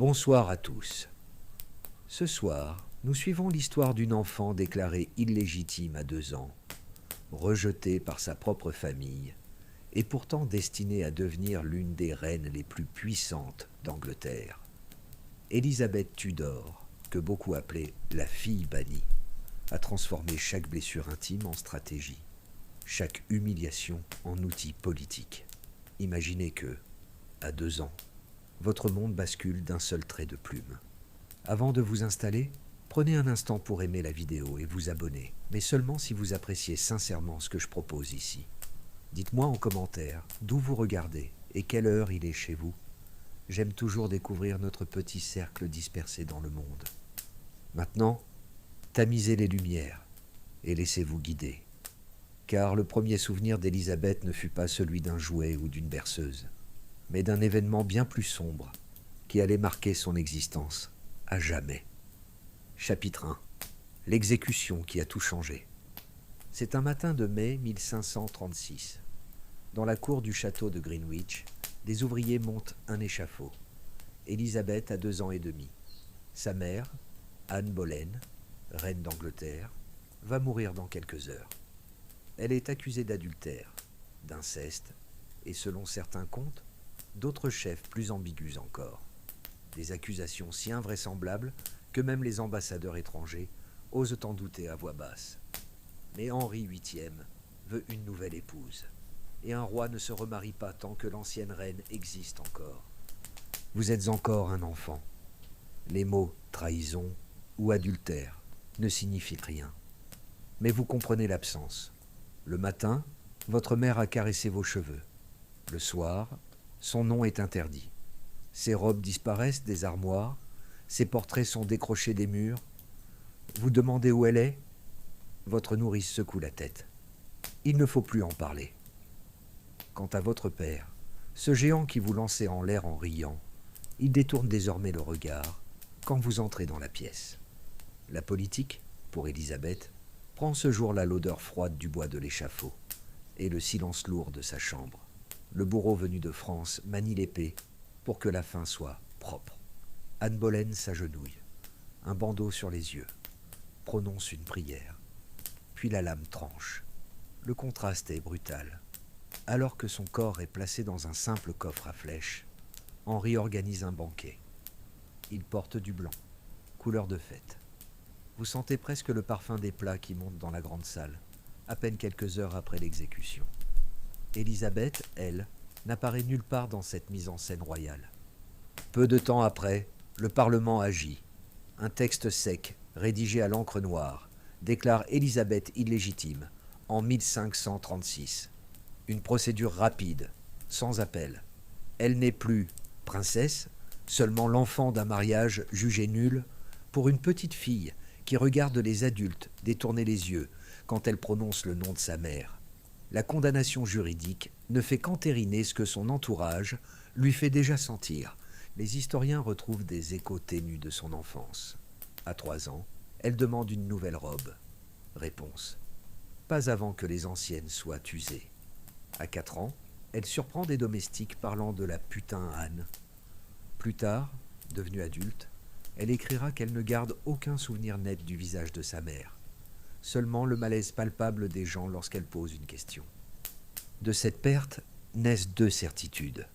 Bonsoir à tous. Ce soir, nous suivons l'histoire d'une enfant déclarée illégitime à 2 ans, rejetée par sa propre famille, et pourtant destinée à devenir l'une des reines les plus puissantes d'Angleterre. Élisabeth Tudor, que beaucoup appelaient la fille bannie, a transformé chaque blessure intime en stratégie, chaque humiliation en outil politique. Imaginez que, à 2 ans, votre monde bascule d'un seul trait de plume. Avant de vous installer, prenez un instant pour aimer la vidéo et vous abonner, mais seulement si vous appréciez sincèrement ce que je propose ici. Dites-moi en commentaire d'où vous regardez et quelle heure il est chez vous. J'aime toujours découvrir notre petit cercle dispersé dans le monde. Maintenant, tamisez les lumières et laissez-vous guider. Car le premier souvenir d'Élisabeth ne fut pas celui d'un jouet ou d'une berceuse, mais d'un événement bien plus sombre qui allait marquer son existence à jamais. Chapitre 1. L'exécution qui a tout changé. C'est un matin de mai 1536. Dans la cour du château de Greenwich, des ouvriers montent un échafaud. Élisabeth a 2 ans et demi. Sa mère, Anne Boleyn, reine d'Angleterre, va mourir dans quelques heures. Elle est accusée d'adultère, d'inceste et, selon certains contes, d'autres chefs plus ambigus encore. Des accusations si invraisemblables que même les ambassadeurs étrangers osent en douter à voix basse. Mais Henri VIII veut une nouvelle épouse, et un roi ne se remarie pas tant que l'ancienne reine existe encore. Vous êtes encore un enfant. Les mots trahison ou adultère ne signifient rien. Mais vous comprenez l'absence. Le matin, votre mère a caressé vos cheveux. Le soir, son nom est interdit. Ses robes disparaissent des armoires, ses portraits sont décrochés des murs. Vous demandez où elle est ? Votre nourrice secoue la tête. Il ne faut plus en parler. Quant à votre père, ce géant qui vous lançait en l'air en riant, il détourne désormais le regard quand vous entrez dans la pièce. La politique, pour Élisabeth, prend ce jour-là l'odeur froide du bois de l'échafaud et le silence lourd de sa chambre. Le bourreau venu de France manie l'épée pour que la fin soit propre. Anne Boleyn s'agenouille, un bandeau sur les yeux, prononce une prière. Puis la lame tranche. Le contraste est brutal. Alors que son corps est placé dans un simple coffre à flèches, Henri organise un banquet. Il porte du blanc, couleur de fête. Vous sentez presque le parfum des plats qui montent dans la grande salle, à peine quelques heures après l'exécution. Élisabeth, elle, n'apparaît nulle part dans cette mise en scène royale. Peu de temps après, le Parlement agit. Un texte sec, rédigé à l'encre noire, déclare Élisabeth illégitime en 1536. Une procédure rapide, sans appel. Elle n'est plus princesse, seulement l'enfant d'un mariage jugé nul pour une petite fille qui regarde les adultes détourner les yeux quand elle prononce le nom de sa mère. La condamnation juridique ne fait qu'entériner ce que son entourage lui fait déjà sentir. Les historiens retrouvent des échos ténus de son enfance. À 3 ans, elle demande une nouvelle robe. Réponse: pas avant que les anciennes soient usées. À 4 ans, elle surprend des domestiques parlant de la putain Anne. Plus tard, devenue adulte, elle écrira qu'elle ne garde aucun souvenir net du visage de sa mère. Seulement le malaise palpable des gens lorsqu'elle pose une question. De cette perte naissent 2 certitudes.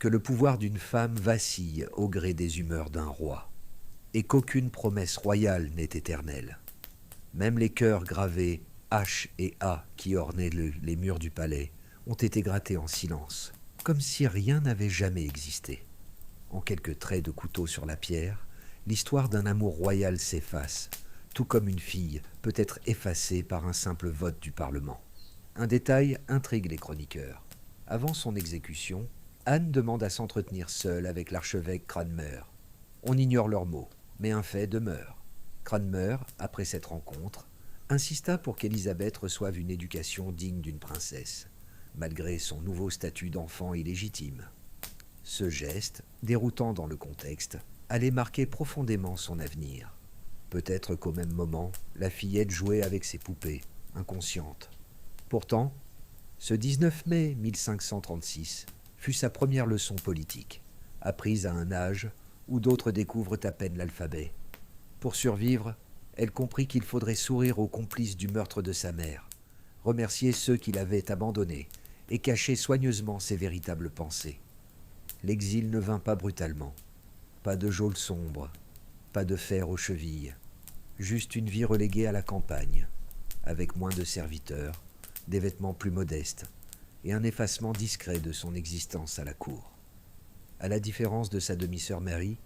Que le pouvoir d'une femme vacille au gré des humeurs d'un roi, et qu'aucune promesse royale n'est éternelle. Même les cœurs gravés H et A qui ornaient les murs du palais ont été grattés en silence, comme si rien n'avait jamais existé. En quelques traits de couteau sur la pierre, l'histoire d'un amour royal s'efface, tout comme une fille peut être effacée par un simple vote du Parlement. Un détail intrigue les chroniqueurs. Avant son exécution, Anne demande à s'entretenir seule avec l'archevêque Cranmer. On ignore leurs mots, mais un fait demeure. Cranmer, après cette rencontre, insista pour qu'Élisabeth reçoive une éducation digne d'une princesse, malgré son nouveau statut d'enfant illégitime. Ce geste, déroutant dans le contexte, allait marquer profondément son avenir. Peut-être qu'au même moment, la fillette jouait avec ses poupées, inconsciente. Pourtant, ce 19 mai 1536 fut sa première leçon politique, apprise à un âge où d'autres découvrent à peine l'alphabet. Pour survivre, elle comprit qu'il faudrait sourire aux complices du meurtre de sa mère, remercier ceux qui l'avaient abandonnée et cacher soigneusement ses véritables pensées. L'exil ne vint pas brutalement. Pas de geôle sombre, pas de fer aux chevilles, juste une vie reléguée à la campagne, avec moins de serviteurs, des vêtements plus modestes et un effacement discret de son existence à la cour. À la différence de sa demi-sœur Mary,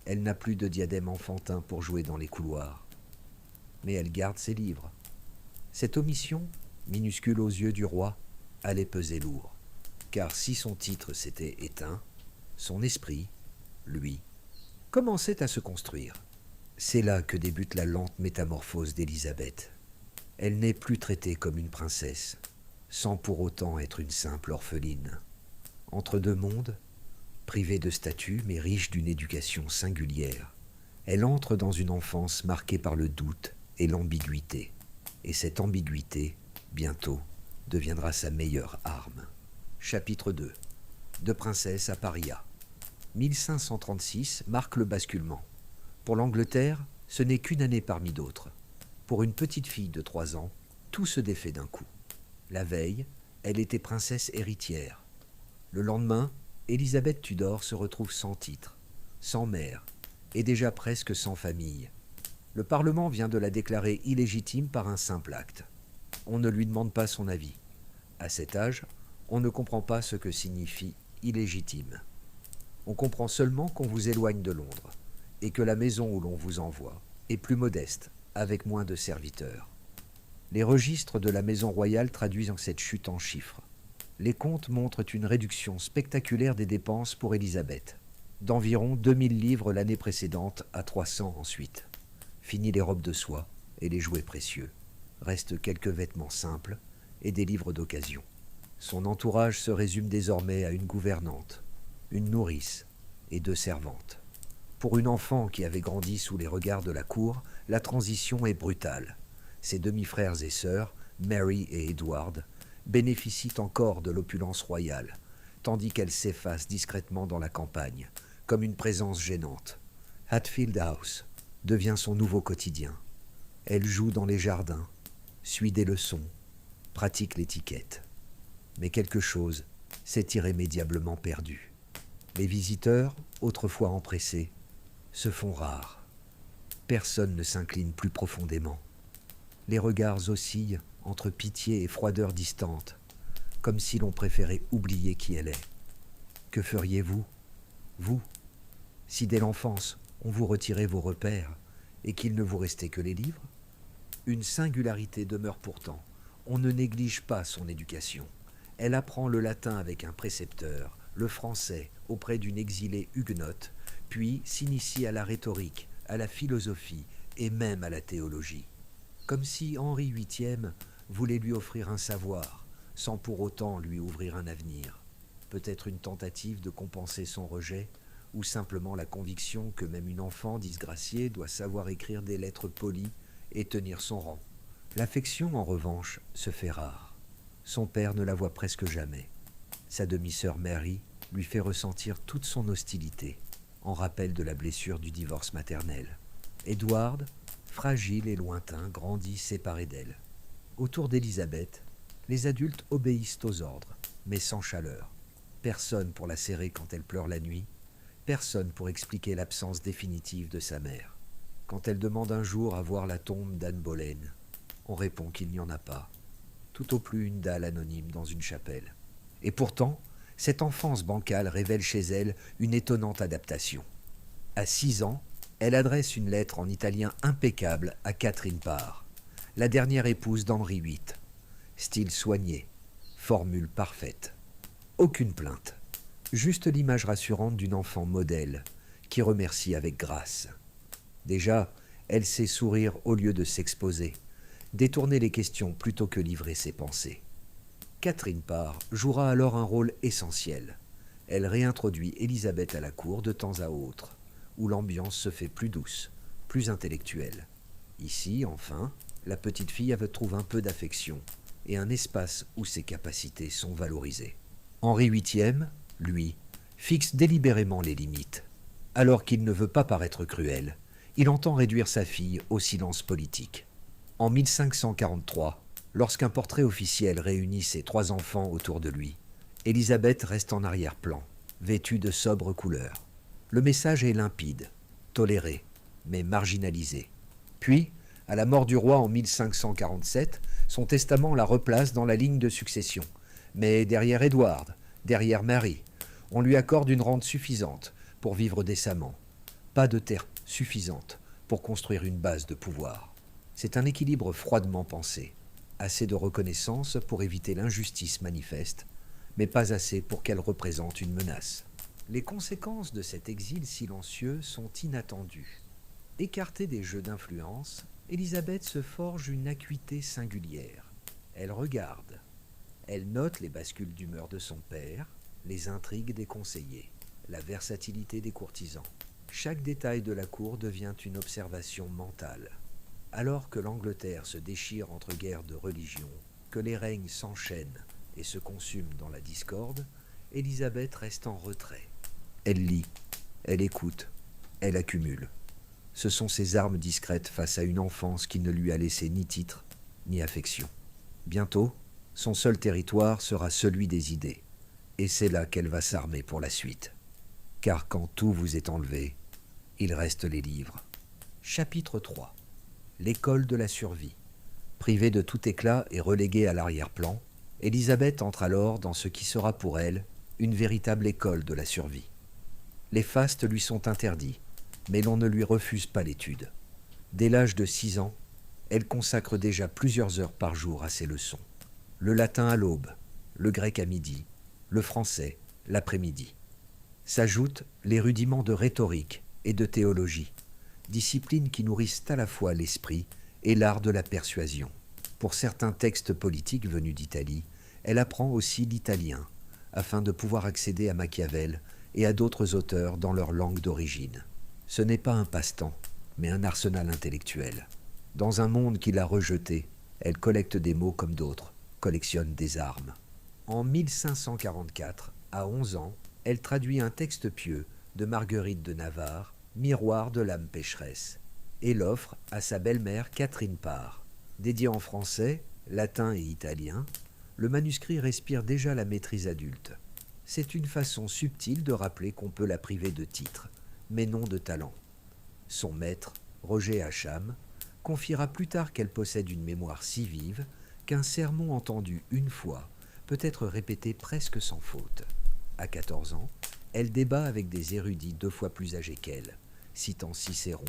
elle n'a plus de diadème enfantin pour jouer dans les couloirs. Mais elle garde ses livres. Cette omission, minuscule aux yeux du roi, allait peser lourd, car si son titre s'était éteint, son esprit, lui, commençait à se construire. C'est là que débute la lente métamorphose d'Élisabeth. Elle n'est plus traitée comme une princesse, sans pour autant être une simple orpheline. Entre deux mondes, privée de statut mais riche d'une éducation singulière, elle entre dans une enfance marquée par le doute et l'ambiguïté. Et cette ambiguïté, bientôt, deviendra sa meilleure arme. Chapitre 2. De princesse à paria. 1536 marque le basculement. Pour l'Angleterre, ce n'est qu'une année parmi d'autres. Pour une petite fille de 3 ans, tout se défait d'un coup. La veille, elle était princesse héritière. Le lendemain, Élisabeth Tudor se retrouve sans titre, sans mère, et déjà presque sans famille. Le Parlement vient de la déclarer illégitime par un simple acte. On ne lui demande pas son avis. À cet âge, on ne comprend pas ce que signifie illégitime. On comprend seulement qu'on vous éloigne de Londres, et que la maison où l'on vous envoie est plus modeste, avec moins de serviteurs. Les registres de la maison royale traduisent cette chute en chiffres. Les comptes montrent une réduction spectaculaire des dépenses pour Élisabeth, d'environ 2000 livres l'année précédente à 300 ensuite. Fini les robes de soie et les jouets précieux. Restent quelques vêtements simples et des livres d'occasion. Son entourage se résume désormais à une gouvernante, une nourrice et 2 servantes. Pour une enfant qui avait grandi sous les regards de la cour, la transition est brutale. Ses demi-frères et sœurs, Mary et Edward, bénéficient encore de l'opulence royale, tandis qu'elle s'efface discrètement dans la campagne, comme une présence gênante. Hatfield House devient son nouveau quotidien. Elle joue dans les jardins, suit des leçons, pratique l'étiquette. Mais quelque chose s'est irrémédiablement perdu. Les visiteurs, autrefois empressés, se font rares. Personne ne s'incline plus profondément. Les regards oscillent entre pitié et froideur distante, comme si l'on préférait oublier qui elle est. Que feriez-vous, vous, si dès l'enfance on vous retirait vos repères et qu'il ne vous restait que les livres? Une singularité demeure pourtant. On ne néglige pas son éducation. Elle apprend le latin avec un précepteur, le français auprès d'une exilée huguenote, puis s'initie à la rhétorique, à la philosophie et même à la théologie. Comme si Henri VIII voulait lui offrir un savoir, sans pour autant lui ouvrir un avenir. Peut-être une tentative de compenser son rejet, ou simplement la conviction que même une enfant disgraciée doit savoir écrire des lettres polies et tenir son rang. L'affection, en revanche, se fait rare. Son père ne la voit presque jamais. Sa demi-sœur Mary lui fait ressentir toute son hostilité, en rappel de la blessure du divorce maternel. Edward, fragile et lointain, grandit séparé d'elle. Autour d'Élisabeth, les adultes obéissent aux ordres, mais sans chaleur. Personne pour la serrer quand elle pleure la nuit, personne pour expliquer l'absence définitive de sa mère. Quand elle demande un jour à voir la tombe d'Anne Boleyn, on répond qu'il n'y en a pas. Tout au plus une dalle anonyme dans une chapelle. Et pourtant, cette enfance bancale révèle chez elle une étonnante adaptation. À 6 ans, elle adresse une lettre en italien impeccable à Catherine Parr, la dernière épouse d'Henri VIII. Style soigné, formule parfaite. Aucune plainte, juste l'image rassurante d'une enfant modèle qui remercie avec grâce. Déjà, elle sait sourire au lieu de s'exposer, détourner les questions plutôt que livrer ses pensées. Catherine Parr jouera alors un rôle essentiel. Elle réintroduit Élisabeth à la cour de temps à autre, où l'ambiance se fait plus douce, plus intellectuelle. Ici, enfin, la petite fille trouve un peu d'affection et un espace où ses capacités sont valorisées. Henri VIII, lui, fixe délibérément les limites. Alors qu'il ne veut pas paraître cruel, il entend réduire sa fille au silence politique. En 1543, lorsqu'un portrait officiel réunit ses 3 enfants autour de lui, Élisabeth reste en arrière-plan, vêtue de sobres couleurs. Le message est limpide, toléré, mais marginalisé. Puis, à la mort du roi en 1547, son testament la replace dans la ligne de succession. Mais derrière Édouard, derrière Marie, on lui accorde une rente suffisante pour vivre décemment. Pas de terre suffisante pour construire une base de pouvoir. C'est un équilibre froidement pensé. Assez de reconnaissance pour éviter l'injustice manifeste, mais pas assez pour qu'elle représente une menace. Les conséquences de cet exil silencieux sont inattendues. Écartée des jeux d'influence, Élisabeth se forge une acuité singulière. Elle regarde. Elle note les bascules d'humeur de son père, les intrigues des conseillers, la versatilité des courtisans. Chaque détail de la cour devient une observation mentale. Alors que l'Angleterre se déchire entre guerres de religion, que les règnes s'enchaînent et se consument dans la discorde, Élisabeth reste en retrait. Elle lit, elle écoute, elle accumule. Ce sont ses armes discrètes face à une enfance qui ne lui a laissé ni titre, ni affection. Bientôt, son seul territoire sera celui des idées, et c'est là qu'elle va s'armer pour la suite. Car quand tout vous est enlevé, il reste les livres. Chapitre 3. L'école de la survie. Privée de tout éclat et reléguée à l'arrière-plan, Élisabeth entre alors dans ce qui sera pour elle une véritable école de la survie. Les fastes lui sont interdits, mais l'on ne lui refuse pas l'étude. Dès l'âge de 6 ans, elle consacre déjà plusieurs heures par jour à ses leçons. Le latin à l'aube, le grec à midi, le français l'après-midi. S'ajoutent les rudiments de rhétorique et de théologie, disciplines qui nourrissent à la fois l'esprit et l'art de la persuasion. Pour certains textes politiques venus d'Italie, elle apprend aussi l'italien, afin de pouvoir accéder à Machiavel et à d'autres auteurs dans leur langue d'origine. Ce n'est pas un passe-temps, mais un arsenal intellectuel. Dans un monde qui l'a rejeté, elle collecte des mots comme d'autres, collectionne des armes. En 1544, à 11 ans, elle traduit un texte pieux de Marguerite de Navarre, Miroir de l'âme pécheresse, et l'offre à sa belle-mère Catherine Parr. Dédié en français, latin et italien, le manuscrit respire déjà la maîtrise adulte. C'est une façon subtile de rappeler qu'on peut la priver de titre, mais non de talent. Son maître, Roger Ascham, confiera plus tard qu'elle possède une mémoire si vive qu'un sermon entendu une fois peut être répété presque sans faute. À 14 ans, elle débat avec des érudits 2 fois plus âgés qu'elle, citant Cicéron,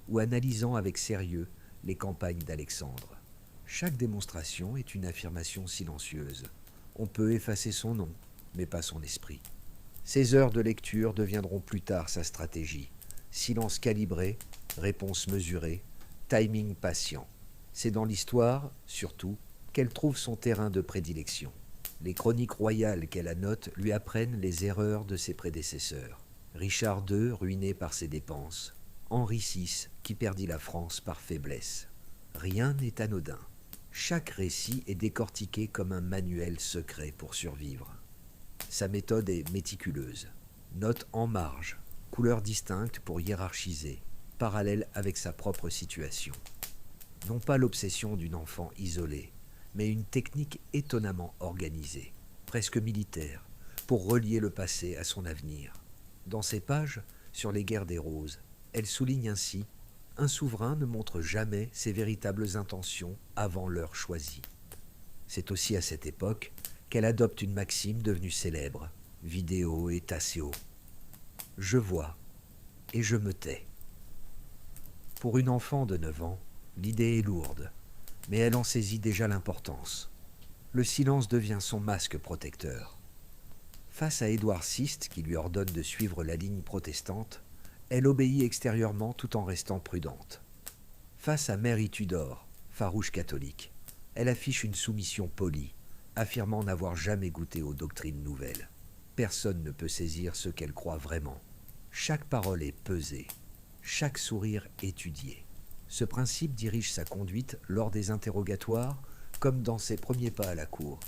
ou analysant avec sérieux les campagnes d'Alexandre. Chaque démonstration est une affirmation silencieuse. On peut effacer son nom, mais pas son esprit. Ses heures de lecture deviendront plus tard sa stratégie. Silence calibré, réponse mesurée, timing patient. C'est dans l'histoire, surtout, qu'elle trouve son terrain de prédilection. Les chroniques royales qu'elle annote lui apprennent les erreurs de ses prédécesseurs. Richard II, ruiné par ses dépenses. Henri VI, qui perdit la France par faiblesse. Rien n'est anodin. Chaque récit est décortiqué comme un manuel secret pour survivre. Sa méthode est méticuleuse. Notes en marge, couleurs distinctes pour hiérarchiser, parallèle avec sa propre situation. Non pas l'obsession d'une enfant isolée, mais une technique étonnamment organisée, presque militaire, pour relier le passé à son avenir. Dans ses pages, sur les guerres des roses, elle souligne ainsi « Un souverain ne montre jamais ses véritables intentions avant l'heure choisie ». C'est aussi à cette époque qu'elle adopte une maxime devenue célèbre, Vidéo et Tasseo. « Je vois et je me tais ». Pour une enfant de 9 ans, l'idée est lourde, mais elle en saisit déjà l'importance. Le silence devient son masque protecteur. Face à Édouard VI, qui lui ordonne de suivre la ligne protestante, elle obéit extérieurement tout en restant prudente. Face à Mary Tudor, farouche catholique, elle affiche une soumission polie, affirmant n'avoir jamais goûté aux doctrines nouvelles. Personne ne peut saisir ce qu'elle croit vraiment. Chaque parole est pesée, chaque sourire étudié. Ce principe dirige sa conduite lors des interrogatoires, comme dans ses premiers pas à la cour.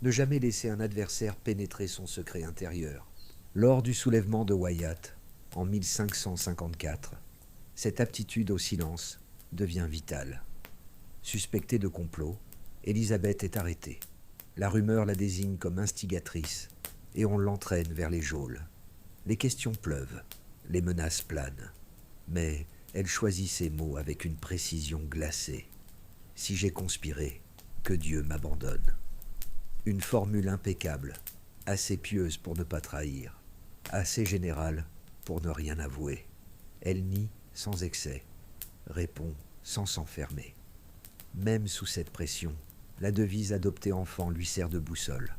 Ne jamais laisser un adversaire pénétrer son secret intérieur. Lors du soulèvement de Wyatt, en 1554, cette aptitude au silence devient vitale. Suspectée de complot, Élisabeth est arrêtée. La rumeur la désigne comme instigatrice et on l'entraîne vers les geôles. Les questions pleuvent, les menaces planent, mais elle choisit ses mots avec une précision glacée. « Si j'ai conspiré, que Dieu m'abandonne ». Une formule impeccable, assez pieuse pour ne pas trahir, assez générale pour ne rien avouer. Elle nie sans excès, répond sans s'enfermer. Même sous cette pression, la devise adoptée enfant lui sert de boussole.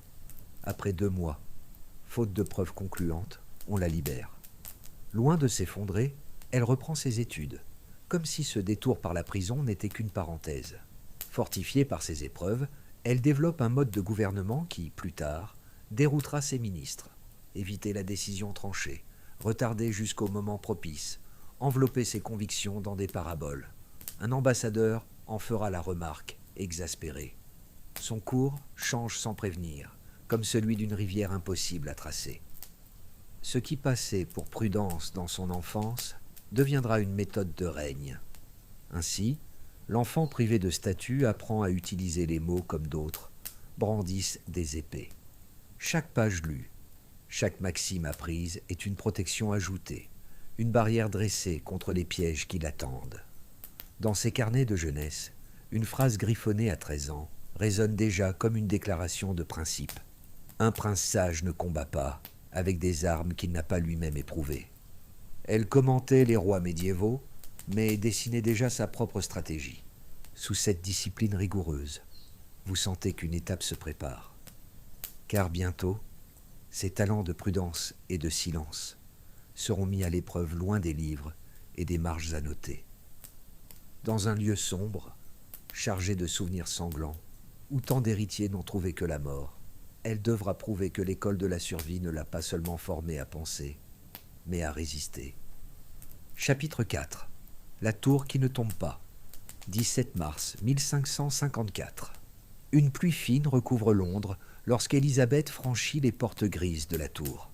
Après 2 mois, faute de preuves concluantes, on la libère. Loin de s'effondrer, elle reprend ses études, comme si ce détour par la prison n'était qu'une parenthèse. Fortifiée par ces épreuves, elle développe un mode de gouvernement qui, plus tard, déroutera ses ministres. Éviter la décision tranchée, retarder jusqu'au moment propice, envelopper ses convictions dans des paraboles. Un ambassadeur en fera la remarque, exaspéré. Son cours change sans prévenir, comme celui d'une rivière impossible à tracer. Ce qui passait pour prudence dans son enfance deviendra une méthode de règne. Ainsi, l'enfant privé de statut apprend à utiliser les mots comme d'autres brandissent des épées. Chaque page lue, chaque maxime apprise est une protection ajoutée, une barrière dressée contre les pièges qui l'attendent. Dans ses carnets de jeunesse, une phrase griffonnée à 13 ans résonne déjà comme une déclaration de principe. Un prince sage ne combat pas avec des armes qu'il n'a pas lui-même éprouvées. Elle commentait les rois médiévaux, mais dessinait déjà sa propre stratégie. Sous cette discipline rigoureuse, vous sentez qu'une étape se prépare. Car bientôt, ses talents de prudence et de silence seront mis à l'épreuve loin des livres et des marges annotées. Dans un lieu sombre, chargé de souvenirs sanglants, où tant d'héritiers n'ont trouvé que la mort, elle devra prouver que l'école de la survie ne l'a pas seulement formée à penser, mais à résister. Chapitre 4. La tour qui ne tombe pas. 17 mars 1554. Une pluie fine recouvre Londres lorsqu'Élisabeth franchit les portes grises de la tour.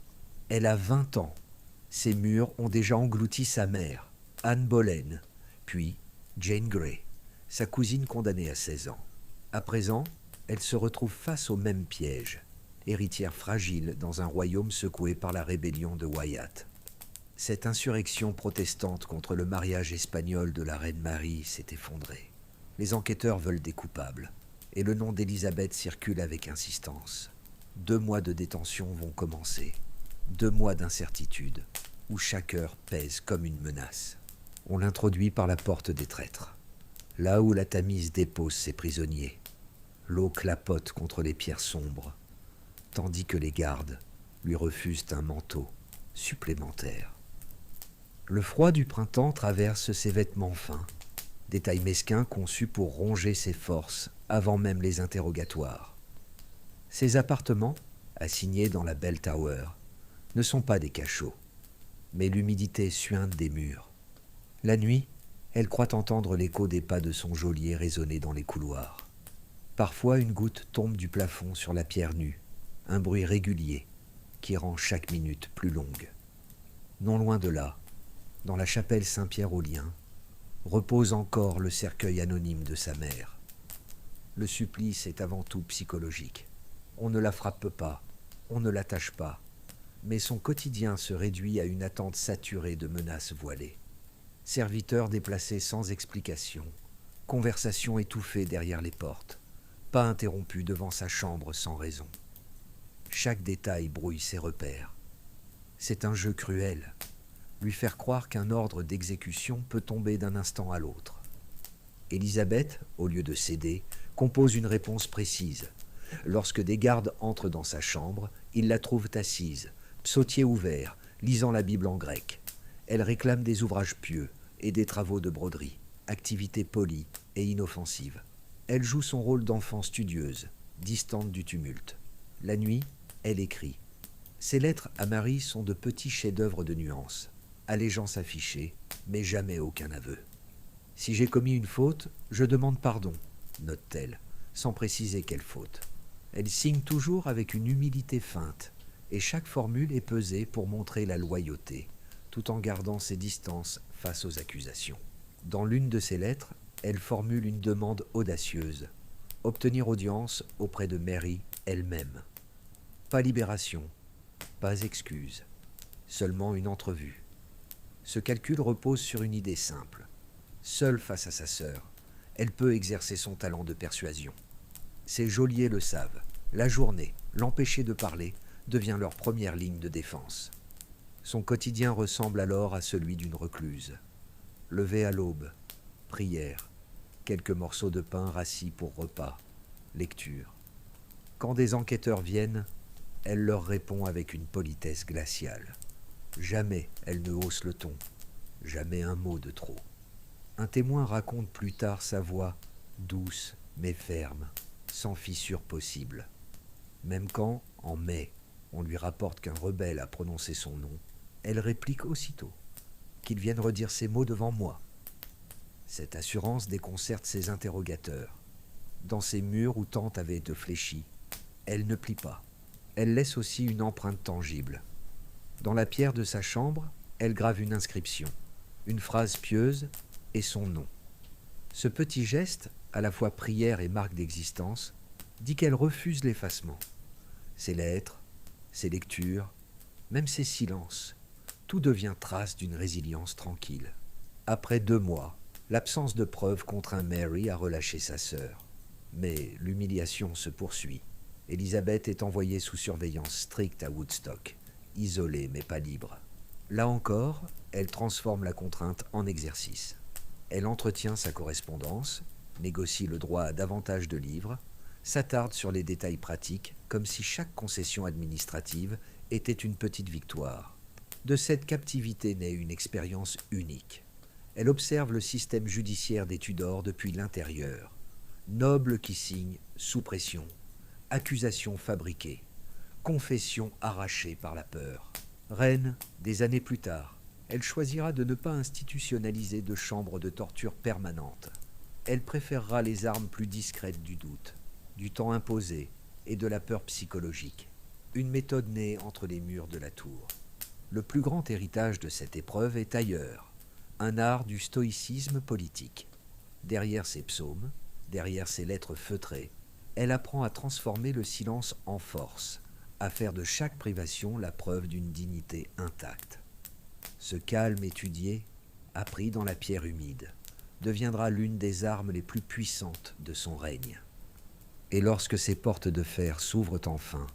Elle a 20 ans. Ses murs ont déjà englouti sa mère, Anne Boleyn, puis Jane Grey, sa cousine condamnée à 16 ans. À présent, elle se retrouve face au même piège, héritière fragile dans un royaume secoué par la rébellion de Wyatt. Cette insurrection protestante contre le mariage espagnol de la reine Marie s'est effondrée. Les enquêteurs veulent des coupables, et le nom d'Élisabeth circule avec insistance. 2 mois de détention vont commencer, 2 mois d'incertitude, où chaque heure pèse comme une menace. On l'introduit par la porte des traîtres, là où la Tamise dépose ses prisonniers. L'eau clapote contre les pierres sombres, tandis que les gardes lui refusent un manteau supplémentaire. Le froid du printemps traverse ses vêtements fins, détail mesquin conçu pour ronger ses forces avant même les interrogatoires. Ses appartements, assignés dans la Bell Tower, ne sont pas des cachots, mais l'humidité suinte des murs. La nuit, elle croit entendre l'écho des pas de son geôlier résonner dans les couloirs. Parfois, une goutte tombe du plafond sur la pierre nue, un bruit régulier qui rend chaque minute plus longue. Non loin de là, dans la chapelle Saint-Pierre-aux-Liens, repose encore le cercueil anonyme de sa mère. Le supplice est avant tout psychologique. On ne la frappe pas, on ne l'attache pas, mais son quotidien se réduit à une attente saturée de menaces voilées. Serviteurs déplacés sans explication, conversations étouffées derrière les portes, pas interrompues devant sa chambre sans raison. Chaque détail brouille ses repères. C'est un jeu cruel, lui faire croire qu'un ordre d'exécution peut tomber d'un instant à l'autre. Élisabeth, au lieu de céder, compose une réponse précise. Lorsque des gardes entrent dans sa chambre, ils la trouvent assise, psautier ouvert, lisant la Bible en grec. Elle réclame des ouvrages pieux et des travaux de broderie, activité polie et inoffensive. Elle joue son rôle d'enfant studieuse, distante du tumulte. La nuit, elle écrit. Ses lettres à Marie sont de petits chefs-d'œuvre de nuances, allégeance affichée, mais jamais aucun aveu. « Si j'ai commis une faute, je demande pardon », note-t-elle, sans préciser quelle faute. Elle signe toujours avec une humilité feinte, et chaque formule est pesée pour montrer la loyauté, tout en gardant ses distances face aux accusations. Dans l'une de ses lettres, elle formule une demande audacieuse, obtenir audience auprès de Mary elle-même. Pas libération, pas excuse, seulement une entrevue. Ce calcul repose sur une idée simple. Seule face à sa sœur, elle peut exercer son talent de persuasion. Ses geôliers le savent. La journée, l'empêcher de parler, devient leur première ligne de défense. Son quotidien ressemble alors à celui d'une recluse. Lever à l'aube, prière, quelques morceaux de pain rassis pour repas, lecture. Quand des enquêteurs viennent, elle leur répond avec une politesse glaciale. Jamais elle ne hausse le ton, jamais un mot de trop. Un témoin raconte plus tard sa voix, douce mais ferme, sans fissure possible. Même quand, en mai, on lui rapporte qu'un rebelle a prononcé son nom, elle réplique aussitôt « qu'il vienne redire ces mots devant moi ». Cette assurance déconcerte ses interrogateurs. Dans ces murs où tant avait été fléchi, elle ne plie pas. Elle laisse aussi une empreinte tangible. Dans la pierre de sa chambre, elle grave une inscription, une phrase pieuse et son nom. Ce petit geste, à la fois prière et marque d'existence, dit qu'elle refuse l'effacement. Ses lettres, ses lectures, même ses silences, tout devient trace d'une résilience tranquille. Après 2 mois, l'absence de preuves contraint Mary à relâcher sa sœur. Mais l'humiliation se poursuit. Elizabeth est envoyée sous surveillance stricte à Woodstock, isolée mais pas libre. Là encore, elle transforme la contrainte en exercice. Elle entretient sa correspondance, négocie le droit à davantage de livres, s'attarde sur les détails pratiques comme si chaque concession administrative était une petite victoire. De cette captivité naît une expérience unique. Elle observe le système judiciaire des Tudors depuis l'intérieur. Noble qui signe sous pression, accusations fabriquées, confessions arrachées par la peur. Reine, des années plus tard, elle choisira de ne pas institutionnaliser de chambre de torture permanente. Elle préférera les armes plus discrètes du doute, du temps imposé et de la peur psychologique. Une méthode née entre les murs de la tour. Le plus grand héritage de cette épreuve est ailleurs, un art du stoïcisme politique. Derrière ses psaumes, derrière ses lettres feutrées, elle apprend à transformer le silence en force, à faire de chaque privation la preuve d'une dignité intacte. Ce calme étudié, appris dans la pierre humide, deviendra l'une des armes les plus puissantes de son règne. Et lorsque ces portes de fer s'ouvrent enfin,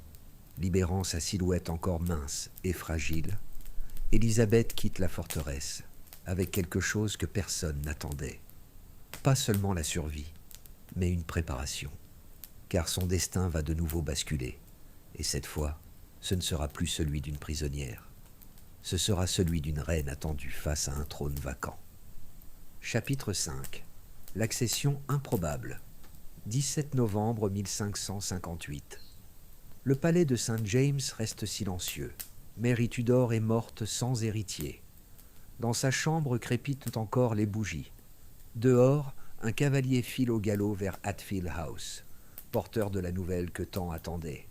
libérant sa silhouette encore mince et fragile, Élisabeth quitte la forteresse avec quelque chose que personne n'attendait. Pas seulement la survie, mais une préparation. Car son destin va de nouveau basculer, et cette fois, ce ne sera plus celui d'une prisonnière. Ce sera celui d'une reine attendue face à un trône vacant. Chapitre 5. L'accession improbable. 17 novembre 1558. Le palais de Saint James reste silencieux. Mary Tudor est morte sans héritier. Dans sa chambre crépitent encore les bougies. Dehors, un cavalier file au galop vers Hatfield House, porteur de la nouvelle que tant attendait.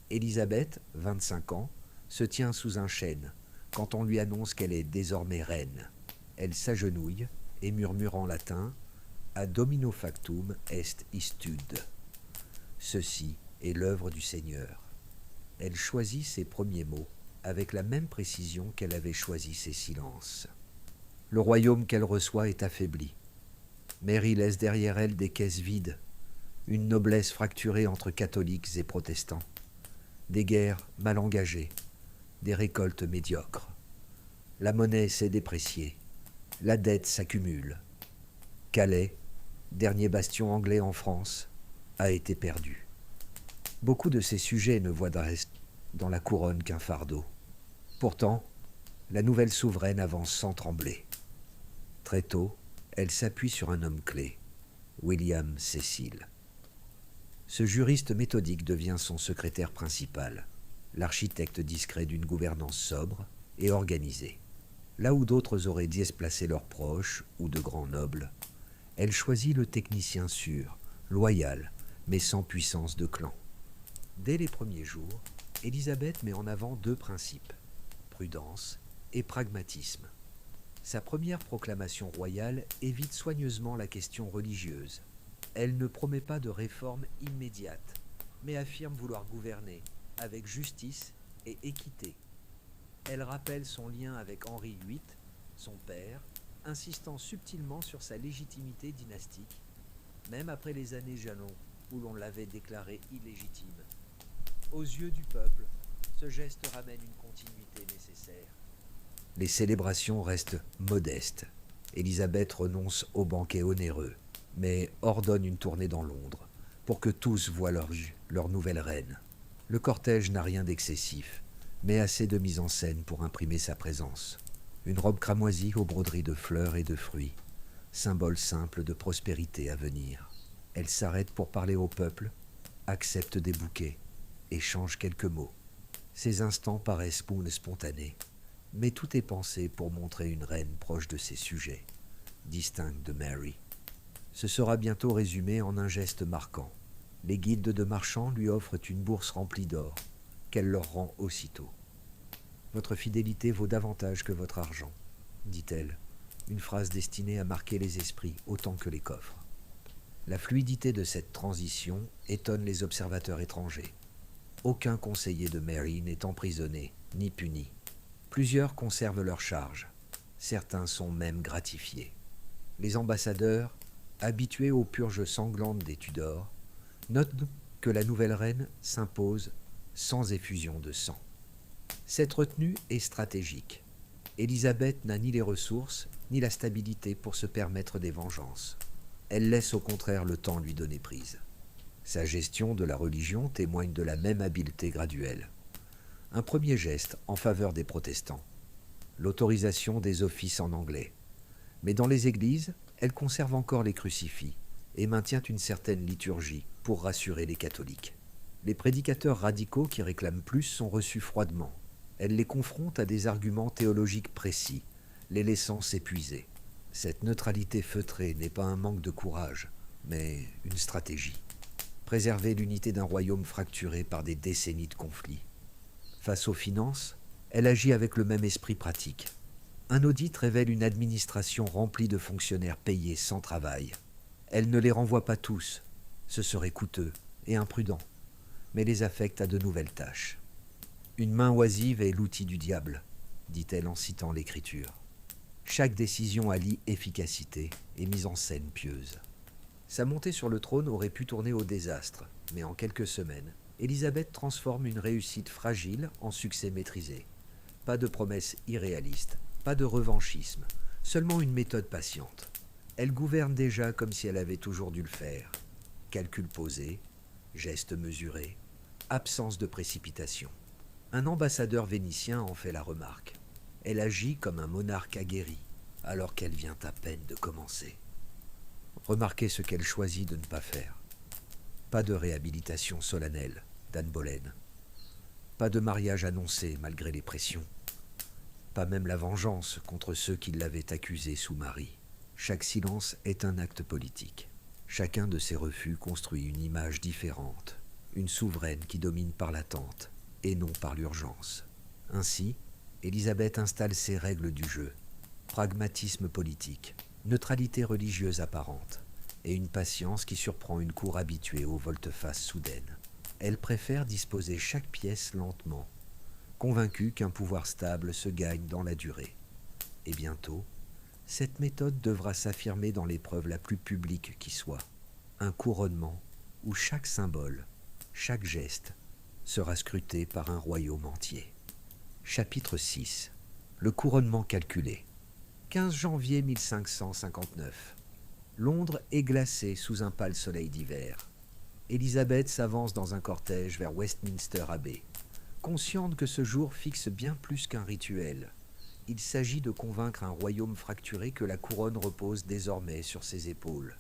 Élisabeth, 25 ans, se tient sous un chêne quand on lui annonce qu'elle est désormais reine. Elle s'agenouille et murmure en latin « Ad domino factum est istud ». Ceci est l'œuvre du Seigneur. Elle choisit ses premiers mots avec la même précision qu'elle avait choisi ses silences. Le royaume qu'elle reçoit est affaibli. Mary laisse derrière elle des caisses vides, une noblesse fracturée entre catholiques et protestants, des guerres mal engagées, des récoltes médiocres. La monnaie s'est dépréciée, la dette s'accumule. Calais, dernier bastion anglais en France, a été perdu. Beaucoup de ses sujets ne voient dans la couronne qu'un fardeau. Pourtant, la nouvelle souveraine avance sans trembler. Très tôt, elle s'appuie sur un homme clé, William Cecil. Ce juriste méthodique devient son secrétaire principal, l'architecte discret d'une gouvernance sobre et organisée. Là où d'autres auraient displacé leurs proches ou de grands nobles, elle choisit le technicien sûr, loyal, mais sans puissance de clan. Dès les premiers jours, Élisabeth met en avant 2 principes, prudence et pragmatisme. Sa première proclamation royale évite soigneusement la question religieuse. Elle ne promet pas de réforme immédiate, mais affirme vouloir gouverner avec justice et équité. Elle rappelle son lien avec Henri VIII, son père, insistant subtilement sur sa légitimité dynastique, même après les années jalons où l'on l'avait déclaré illégitime. Aux yeux du peuple, ce geste ramène une continuité nécessaire. Les célébrations restent modestes. Élisabeth renonce au banquet onéreux, mais ordonne une tournée dans Londres pour que tous voient leur nouvelle reine. Le cortège n'a rien d'excessif, mais assez de mise en scène pour imprimer sa présence. Une robe cramoisie aux broderies de fleurs et de fruits, symbole simple de prospérité à venir. Elle s'arrête pour parler au peuple, accepte des bouquets, échange quelques mots. Ces instants paraissent spontanés, mais tout est pensé pour montrer une reine proche de ses sujets, distincte de Mary. Ce sera bientôt résumé en un geste marquant. Les guildes de marchands lui offrent une bourse remplie d'or, qu'elle leur rend aussitôt. « Votre fidélité vaut davantage que votre argent », dit-elle, une phrase destinée à marquer les esprits autant que les coffres. La fluidité de cette transition étonne les observateurs étrangers. Aucun conseiller de Mary n'est emprisonné ni puni. Plusieurs conservent leur charge. Certains sont même gratifiés. Les ambassadeurs, habitués aux purges sanglantes des Tudors, notent que la nouvelle reine s'impose sans effusion de sang. Cette retenue est stratégique. Élisabeth n'a ni les ressources ni la stabilité pour se permettre des vengeances. Elle laisse au contraire le temps lui donner prise. Sa gestion de la religion témoigne de la même habileté graduelle. Un premier geste en faveur des protestants, l'autorisation des offices en anglais. Mais dans les églises, elle conserve encore les crucifix et maintient une certaine liturgie pour rassurer les catholiques. Les prédicateurs radicaux qui réclament plus sont reçus froidement. Elle les confronte à des arguments théologiques précis, les laissant s'épuiser. Cette neutralité feutrée n'est pas un manque de courage, mais une stratégie. Préserver l'unité d'un royaume fracturé par des décennies de conflits. Face aux finances, elle agit avec le même esprit pratique. Un audit révèle une administration remplie de fonctionnaires payés sans travail. Elle ne les renvoie pas tous, ce serait coûteux et imprudent, mais les affecte à de nouvelles tâches. Une main oisive est l'outil du diable, dit-elle en citant l'Écriture. Chaque décision allie efficacité et mise en scène pieuse. Sa montée sur le trône aurait pu tourner au désastre, mais en quelques semaines, Élisabeth transforme une réussite fragile en succès maîtrisé. Pas de promesses irréalistes, pas de revanchisme, seulement une méthode patiente. Elle gouverne déjà comme si elle avait toujours dû le faire. Calcul posé, gestes mesurés, absence de précipitation. Un ambassadeur vénitien en fait la remarque. Elle agit comme un monarque aguerri, alors qu'elle vient à peine de commencer. Remarquez ce qu'elle choisit de ne pas faire. Pas de réhabilitation solennelle d'Anne Boleyn. Pas de mariage annoncé malgré les pressions. Pas même la vengeance contre ceux qui l'avaient accusée sous Marie. Chaque silence est un acte politique. Chacun de ces refus construit une image différente, une souveraine qui domine par l'attente et non par l'urgence. Ainsi, Élisabeth installe ses règles du jeu, pragmatisme politique, neutralité religieuse apparente et une patience qui surprend une cour habituée aux volte-face soudaines. Elle préfère disposer chaque pièce lentement, convaincue qu'un pouvoir stable se gagne dans la durée. Et bientôt, cette méthode devra s'affirmer dans l'épreuve la plus publique qui soit, un couronnement où chaque symbole, chaque geste, sera scruté par un royaume entier. Chapitre 6. Le couronnement calculé. 15 janvier 1559. Londres est glacée sous un pâle soleil d'hiver. Élisabeth s'avance dans un cortège vers Westminster Abbey, consciente que ce jour fixe bien plus qu'un rituel. Il s'agit de convaincre un royaume fracturé que la couronne repose désormais sur ses épaules.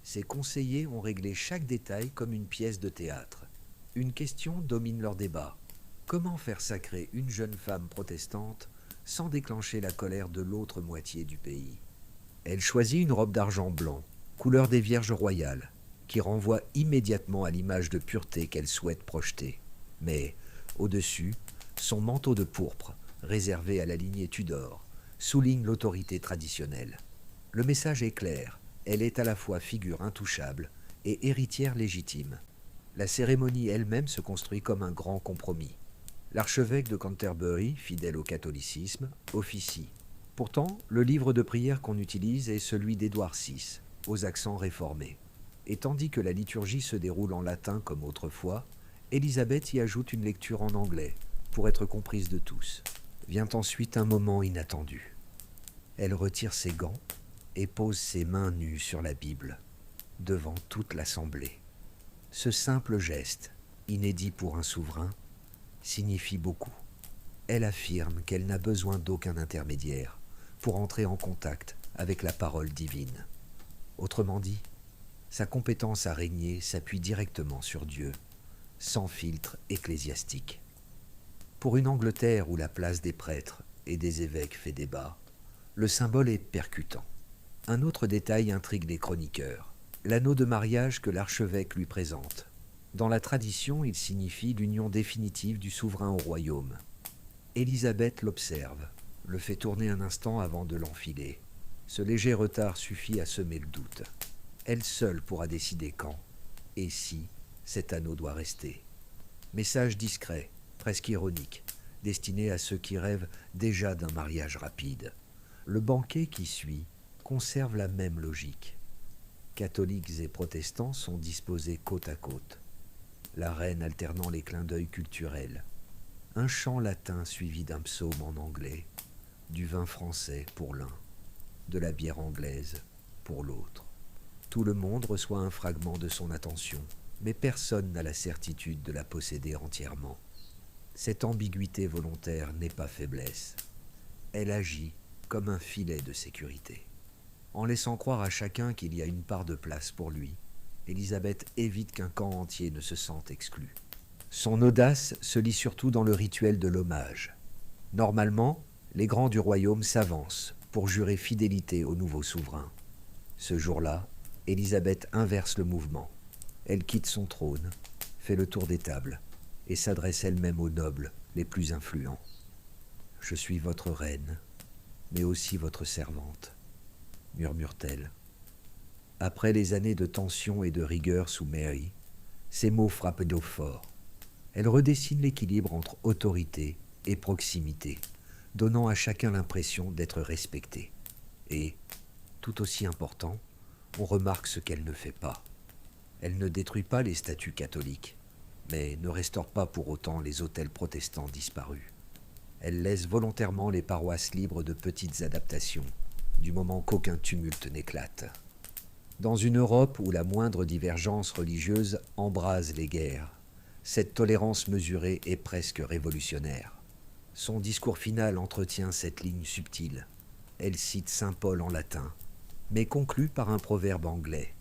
Ses conseillers ont réglé chaque détail comme une pièce de théâtre. Une question domine leur débat. Comment faire sacrer une jeune femme protestante sans déclencher la colère de l'autre moitié du pays? Elle choisit une robe d'argent blanc, couleur des Vierges royales, qui renvoie immédiatement à l'image de pureté qu'elle souhaite projeter. Mais, au-dessus, son manteau de pourpre réservé à la lignée Tudor, souligne l'autorité traditionnelle. Le message est clair, elle est à la fois figure intouchable et héritière légitime. La cérémonie elle-même se construit comme un grand compromis. L'archevêque de Canterbury, fidèle au catholicisme, officie. Pourtant, le livre de prière qu'on utilise est celui d'Édouard VI, aux accents réformés. Et tandis que la liturgie se déroule en latin comme autrefois, Élisabeth y ajoute une lecture en anglais, pour être comprise de tous. Vient ensuite un moment inattendu. Elle retire ses gants et pose ses mains nues sur la Bible, devant toute l'assemblée. Ce simple geste, inédit pour un souverain, signifie beaucoup. Elle affirme qu'elle n'a besoin d'aucun intermédiaire pour entrer en contact avec la parole divine. Autrement dit, sa compétence à régner s'appuie directement sur Dieu, sans filtre ecclésiastique. Pour une Angleterre où la place des prêtres et des évêques fait débat, le symbole est percutant. Un autre détail intrigue les chroniqueurs, l'anneau de mariage que l'archevêque lui présente. Dans la tradition, il signifie l'union définitive du souverain au royaume. Élisabeth l'observe, le fait tourner un instant avant de l'enfiler. Ce léger retard suffit à semer le doute. Elle seule pourra décider quand et si cet anneau doit rester. Message discret, presque ironique, destiné à ceux qui rêvent déjà d'un mariage rapide. Le banquet qui suit conserve la même logique. Catholiques et protestants sont disposés côte à côte, la reine alternant les clins d'œil culturels. Un chant latin suivi d'un psaume en anglais, du vin français pour l'un, de la bière anglaise pour l'autre. Tout le monde reçoit un fragment de son attention, mais personne n'a la certitude de la posséder entièrement. Cette ambiguïté volontaire n'est pas faiblesse. Elle agit comme un filet de sécurité. En laissant croire à chacun qu'il y a une part de place pour lui, Élisabeth évite qu'un camp entier ne se sente exclu. Son audace se lit surtout dans le rituel de l'hommage. Normalement, les grands du royaume s'avancent pour jurer fidélité au nouveau souverain. Ce jour-là, Élisabeth inverse le mouvement. Elle quitte son trône, fait le tour des tables et s'adresse elle-même aux nobles les plus influents. « Je suis votre reine, mais aussi votre servante », murmure-t-elle. Après les années de tension et de rigueur sous Mary, ces mots frappent d'eau fort. Elle redessine l'équilibre entre autorité et proximité, donnant à chacun l'impression d'être respecté. Et, tout aussi important, on remarque ce qu'elle ne fait pas. Elle ne détruit pas les statues catholiques, mais ne restaure pas pour autant les autels protestants disparus. Elle laisse volontairement les paroisses libres de petites adaptations, du moment qu'aucun tumulte n'éclate. Dans une Europe où la moindre divergence religieuse embrase les guerres, cette tolérance mesurée est presque révolutionnaire. Son discours final entretient cette ligne subtile. Elle cite saint Paul en latin, mais conclut par un proverbe anglais.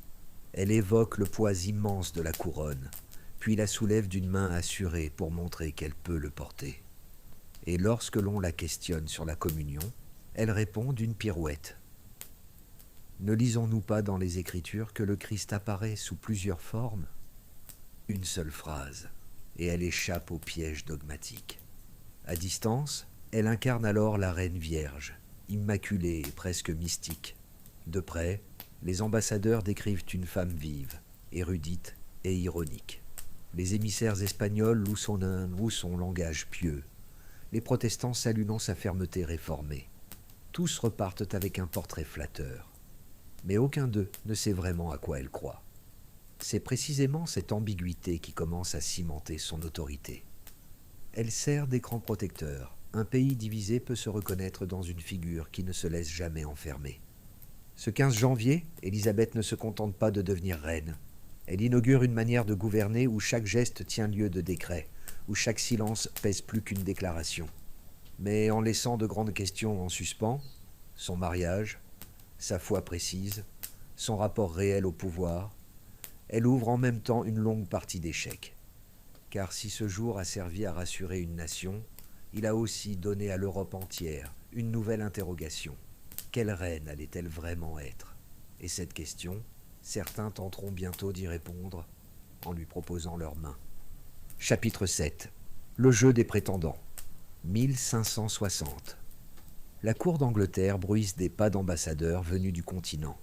Elle évoque le poids immense de la couronne, puis la soulève d'une main assurée pour montrer qu'elle peut le porter. Et lorsque l'on la questionne sur la communion, elle répond d'une pirouette. Ne lisons-nous pas dans les Écritures que le Christ apparaît sous plusieurs formes ? Une seule phrase, et elle échappe au piège dogmatique. À distance, elle incarne alors la Reine Vierge, immaculée et presque mystique. De près, les ambassadeurs décrivent une femme vive, érudite et ironique. Les émissaires espagnols louent son langage pieux. Les protestants saluant sa fermeté réformée. Tous repartent avec un portrait flatteur. Mais aucun d'eux ne sait vraiment à quoi elle croit. C'est précisément cette ambiguïté qui commence à cimenter son autorité. Elle sert d'écran protecteur. Un pays divisé peut se reconnaître dans une figure qui ne se laisse jamais enfermer. Ce 15 janvier, Élisabeth ne se contente pas de devenir reine. Elle inaugure une manière de gouverner où chaque geste tient lieu de décret, où chaque silence pèse plus qu'une déclaration. Mais en laissant de grandes questions en suspens, son mariage, sa foi précise, son rapport réel au pouvoir, elle ouvre en même temps une longue partie d'échecs. Car si ce jour a servi à rassurer une nation, il a aussi donné à l'Europe entière une nouvelle interrogation. Quelle reine allait-elle vraiment être ? Et cette question, certains tenteront bientôt d'y répondre en lui proposant leur main. Chapitre 7. Le jeu des prétendants. 1560. La cour d'Angleterre bruisse des pas d'ambassadeurs venus du continent.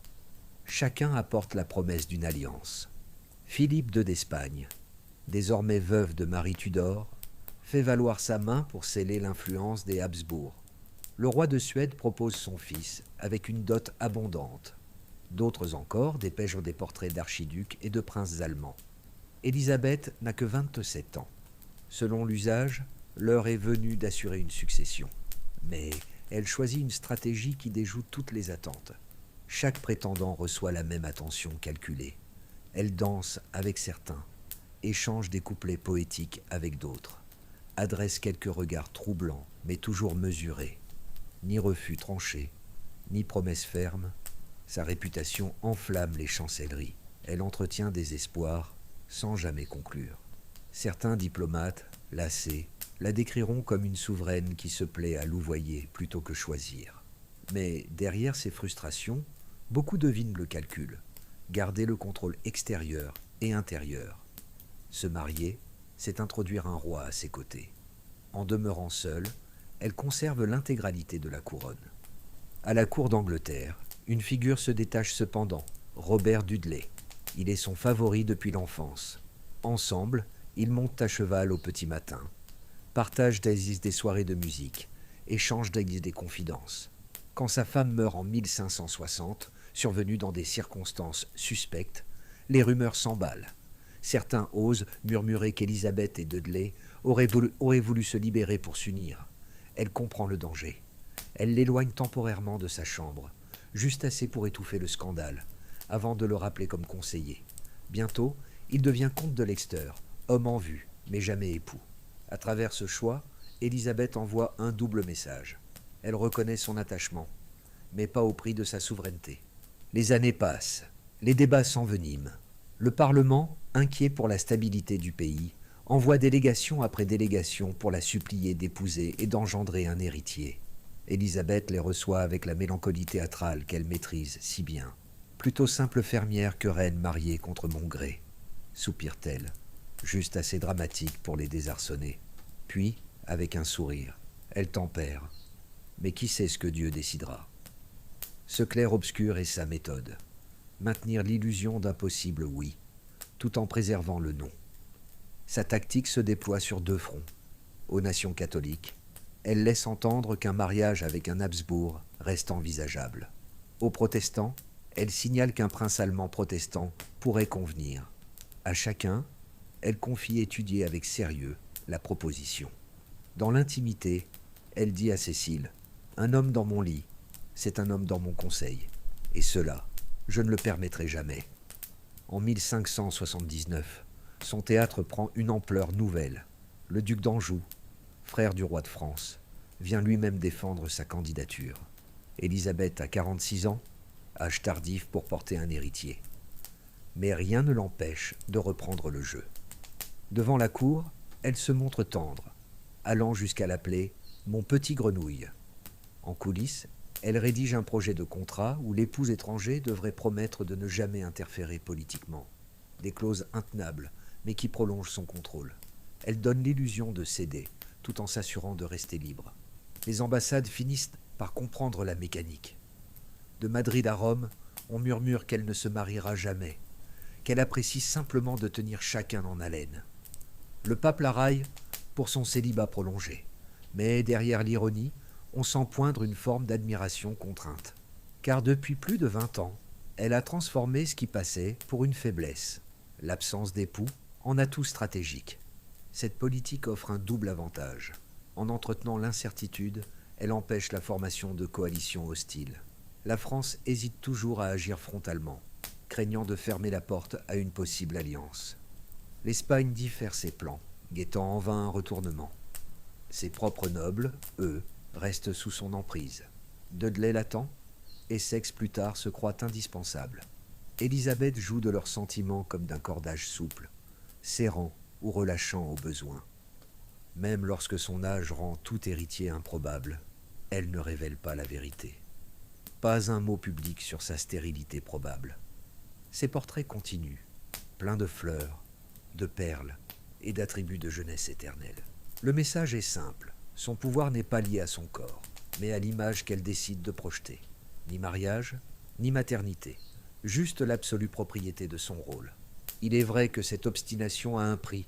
Chacun apporte la promesse d'une alliance. Philippe II d'Espagne, désormais veuve de Marie Tudor, fait valoir sa main pour sceller l'influence des Habsbourg. Le roi de Suède propose son fils avec une dot abondante. D'autres encore dépêchent des portraits d'archiducs et de princes allemands. Élisabeth n'a que 27 ans. Selon l'usage, l'heure est venue d'assurer une succession. Mais elle choisit une stratégie qui déjoue toutes les attentes. Chaque prétendant reçoit la même attention calculée. Elle danse avec certains, échange des couplets poétiques avec d'autres, adresse quelques regards troublants, mais toujours mesurés. Ni refus tranché, ni promesse ferme, sa réputation enflamme les chancelleries. Elle entretient des espoirs sans jamais conclure. Certains diplomates, lassés, la décriront comme une souveraine qui se plaît à louvoyer plutôt que choisir. Mais derrière ces frustrations, beaucoup devinent le calcul, garder le contrôle extérieur et intérieur. Se marier, c'est introduire un roi à ses côtés. En demeurant seule, elle conserve l'intégralité de la couronne. À la cour d'Angleterre, une figure se détache cependant, Robert Dudley. Il est son favori depuis l'enfance. Ensemble, ils montent à cheval au petit matin, partagent des soirées de musique, échangent des confidences. Quand sa femme meurt en 1560, survenue dans des circonstances suspectes, les rumeurs s'emballent. Certains osent murmurer qu'Élisabeth et Dudley auraient voulu se libérer pour s'unir. Elle comprend le danger. Elle l'éloigne temporairement de sa chambre, juste assez pour étouffer le scandale, avant de le rappeler comme conseiller. Bientôt, il devient comte de Leinster, homme en vue, mais jamais époux. À travers ce choix, Élisabeth envoie un double message. Elle reconnaît son attachement, mais pas au prix de sa souveraineté. Les années passent, les débats s'enveniment. Le Parlement, inquiet pour la stabilité du pays, envoie délégation après délégation pour la supplier d'épouser et d'engendrer un héritier. Élisabeth les reçoit avec la mélancolie théâtrale qu'elle maîtrise si bien. Plutôt simple fermière que reine mariée contre mon gré, soupire-t-elle, juste assez dramatique pour les désarçonner. Puis, avec un sourire, elle tempère. Mais qui sait ce que Dieu décidera? Ce clair-obscur est sa méthode. Maintenir l'illusion d'un possible oui, tout en préservant le non. Sa tactique se déploie sur deux fronts. Aux nations catholiques, elle laisse entendre qu'un mariage avec un Habsbourg reste envisageable. Aux protestants, elle signale qu'un prince allemand protestant pourrait convenir. À chacun, elle confie étudier avec sérieux la proposition. Dans l'intimité, elle dit à Cécile, « Un homme dans mon lit, c'est un homme dans mon conseil, et cela, je ne le permettrai jamais. » En 1579, son théâtre prend une ampleur nouvelle. Le duc d'Anjou, frère du roi de France, vient lui-même défendre sa candidature. Élisabeth a 46 ans, âge tardif pour porter un héritier. Mais rien ne l'empêche de reprendre le jeu. Devant la cour, elle se montre tendre, allant jusqu'à l'appeler « mon petit grenouille ». En coulisses, elle rédige un projet de contrat où l'époux étranger devrait promettre de ne jamais interférer politiquement. Des clauses intenables, mais qui prolongent son contrôle. Elle donne l'illusion de céder, tout en s'assurant de rester libre. Les ambassades finissent par comprendre la mécanique. De Madrid à Rome, on murmure qu'elle ne se mariera jamais, qu'elle apprécie simplement de tenir chacun en haleine. Le pape la raille pour son célibat prolongé, mais derrière l'ironie, on sent poindre une forme d'admiration contrainte. Car depuis plus de 20 ans, elle a transformé ce qui passait pour une faiblesse, l'absence d'époux, en atout stratégique. Cette politique offre un double avantage. En entretenant l'incertitude, elle empêche la formation de coalitions hostiles. La France hésite toujours à agir frontalement, craignant de fermer la porte à une possible alliance. L'Espagne diffère ses plans, guettant en vain un retournement. Ses propres nobles, eux, restent sous son emprise. Dudley l'attend, Essex plus tard se croit indispensable. Élisabeth joue de leurs sentiments comme d'un cordage souple, serrant ou relâchant au besoin. Même lorsque son âge rend tout héritier improbable, elle ne révèle pas la vérité. Pas un mot public sur sa stérilité probable. Ses portraits continuent, pleins de fleurs, de perles et d'attributs de jeunesse éternelle. Le message est simple. Son pouvoir n'est pas lié à son corps, mais à l'image qu'elle décide de projeter. Ni mariage, ni maternité, juste l'absolue propriété de son rôle. Il est vrai que cette obstination a un prix.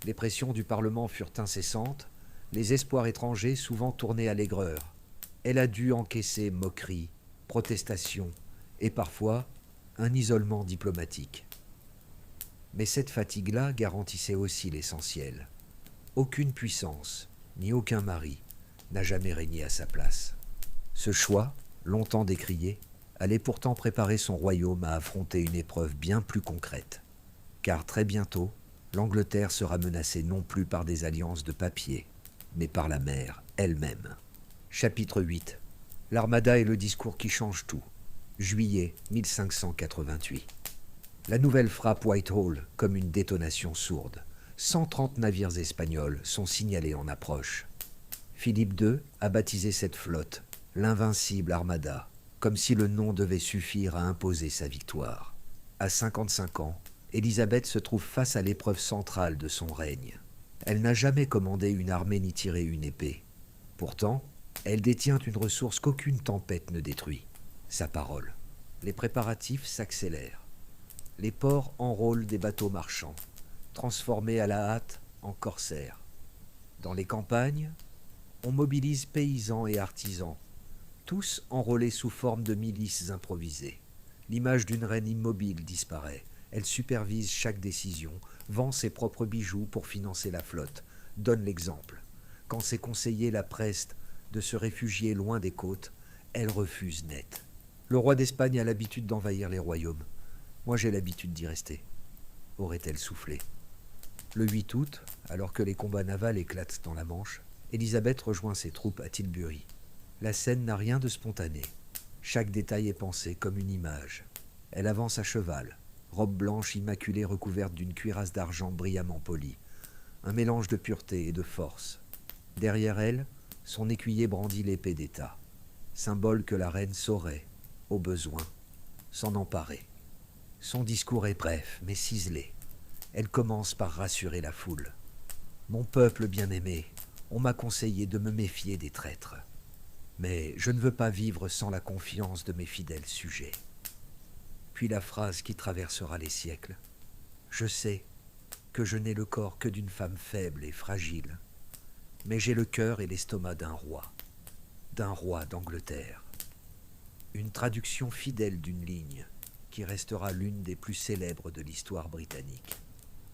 Les pressions du Parlement furent incessantes, les espoirs étrangers souvent tournés à l'aigreur. Elle a dû encaisser moqueries, protestations et parfois un isolement diplomatique. Mais cette fatigue-là garantissait aussi l'essentiel. Aucune puissance, ni aucun mari, n'a jamais régné à sa place. Ce choix, longtemps décrié, allait pourtant préparer son royaume à affronter une épreuve bien plus concrète. Car très bientôt, l'Angleterre sera menacée non plus par des alliances de papier, mais par la mer elle-même. Chapitre 8. L'Armada et le discours qui change tout. Juillet 1588. La nouvelle frappe Whitehall comme une détonation sourde. 130 navires espagnols sont signalés en approche. Philippe II a baptisé cette flotte l'invincible Armada, comme si le nom devait suffire à imposer sa victoire. À 55 ans, Élisabeth se trouve face à l'épreuve centrale de son règne. Elle n'a jamais commandé une armée ni tiré une épée. Pourtant, elle détient une ressource qu'aucune tempête ne détruit, sa parole. Les préparatifs s'accélèrent. Les ports enrôlent des bateaux marchands, transformés à la hâte en corsaires. Dans les campagnes, on mobilise paysans et artisans, tous enrôlés sous forme de milices improvisées. L'image d'une reine immobile disparaît. Elle supervise chaque décision, vend ses propres bijoux pour financer la flotte, donne l'exemple. Quand ses conseillers la pressent de se réfugier loin des côtes, elle refuse net. Le roi d'Espagne a l'habitude d'envahir les royaumes. Moi j'ai l'habitude d'y rester. Aurait-elle soufflé. Le 8 août, alors que les combats navals éclatent dans la Manche, Élisabeth rejoint ses troupes à Tilbury. La scène n'a rien de spontané. Chaque détail est pensé comme une image. Elle avance à cheval, robe blanche immaculée recouverte d'une cuirasse d'argent brillamment polie. Un mélange de pureté et de force. Derrière elle, son écuyer brandit l'épée d'État, symbole que la reine saurait, au besoin, s'en emparer. Son discours est bref, mais ciselé. Elle commence par rassurer la foule. « Mon peuple bien-aimé, on m'a conseillé de me méfier des traîtres. Mais je ne veux pas vivre sans la confiance de mes fidèles sujets. » Puis la phrase qui traversera les siècles. « Je sais que je n'ai le corps que d'une femme faible et fragile, mais j'ai le cœur et l'estomac d'un roi d'Angleterre. » Une traduction fidèle d'une ligne qui restera l'une des plus célèbres de l'histoire britannique.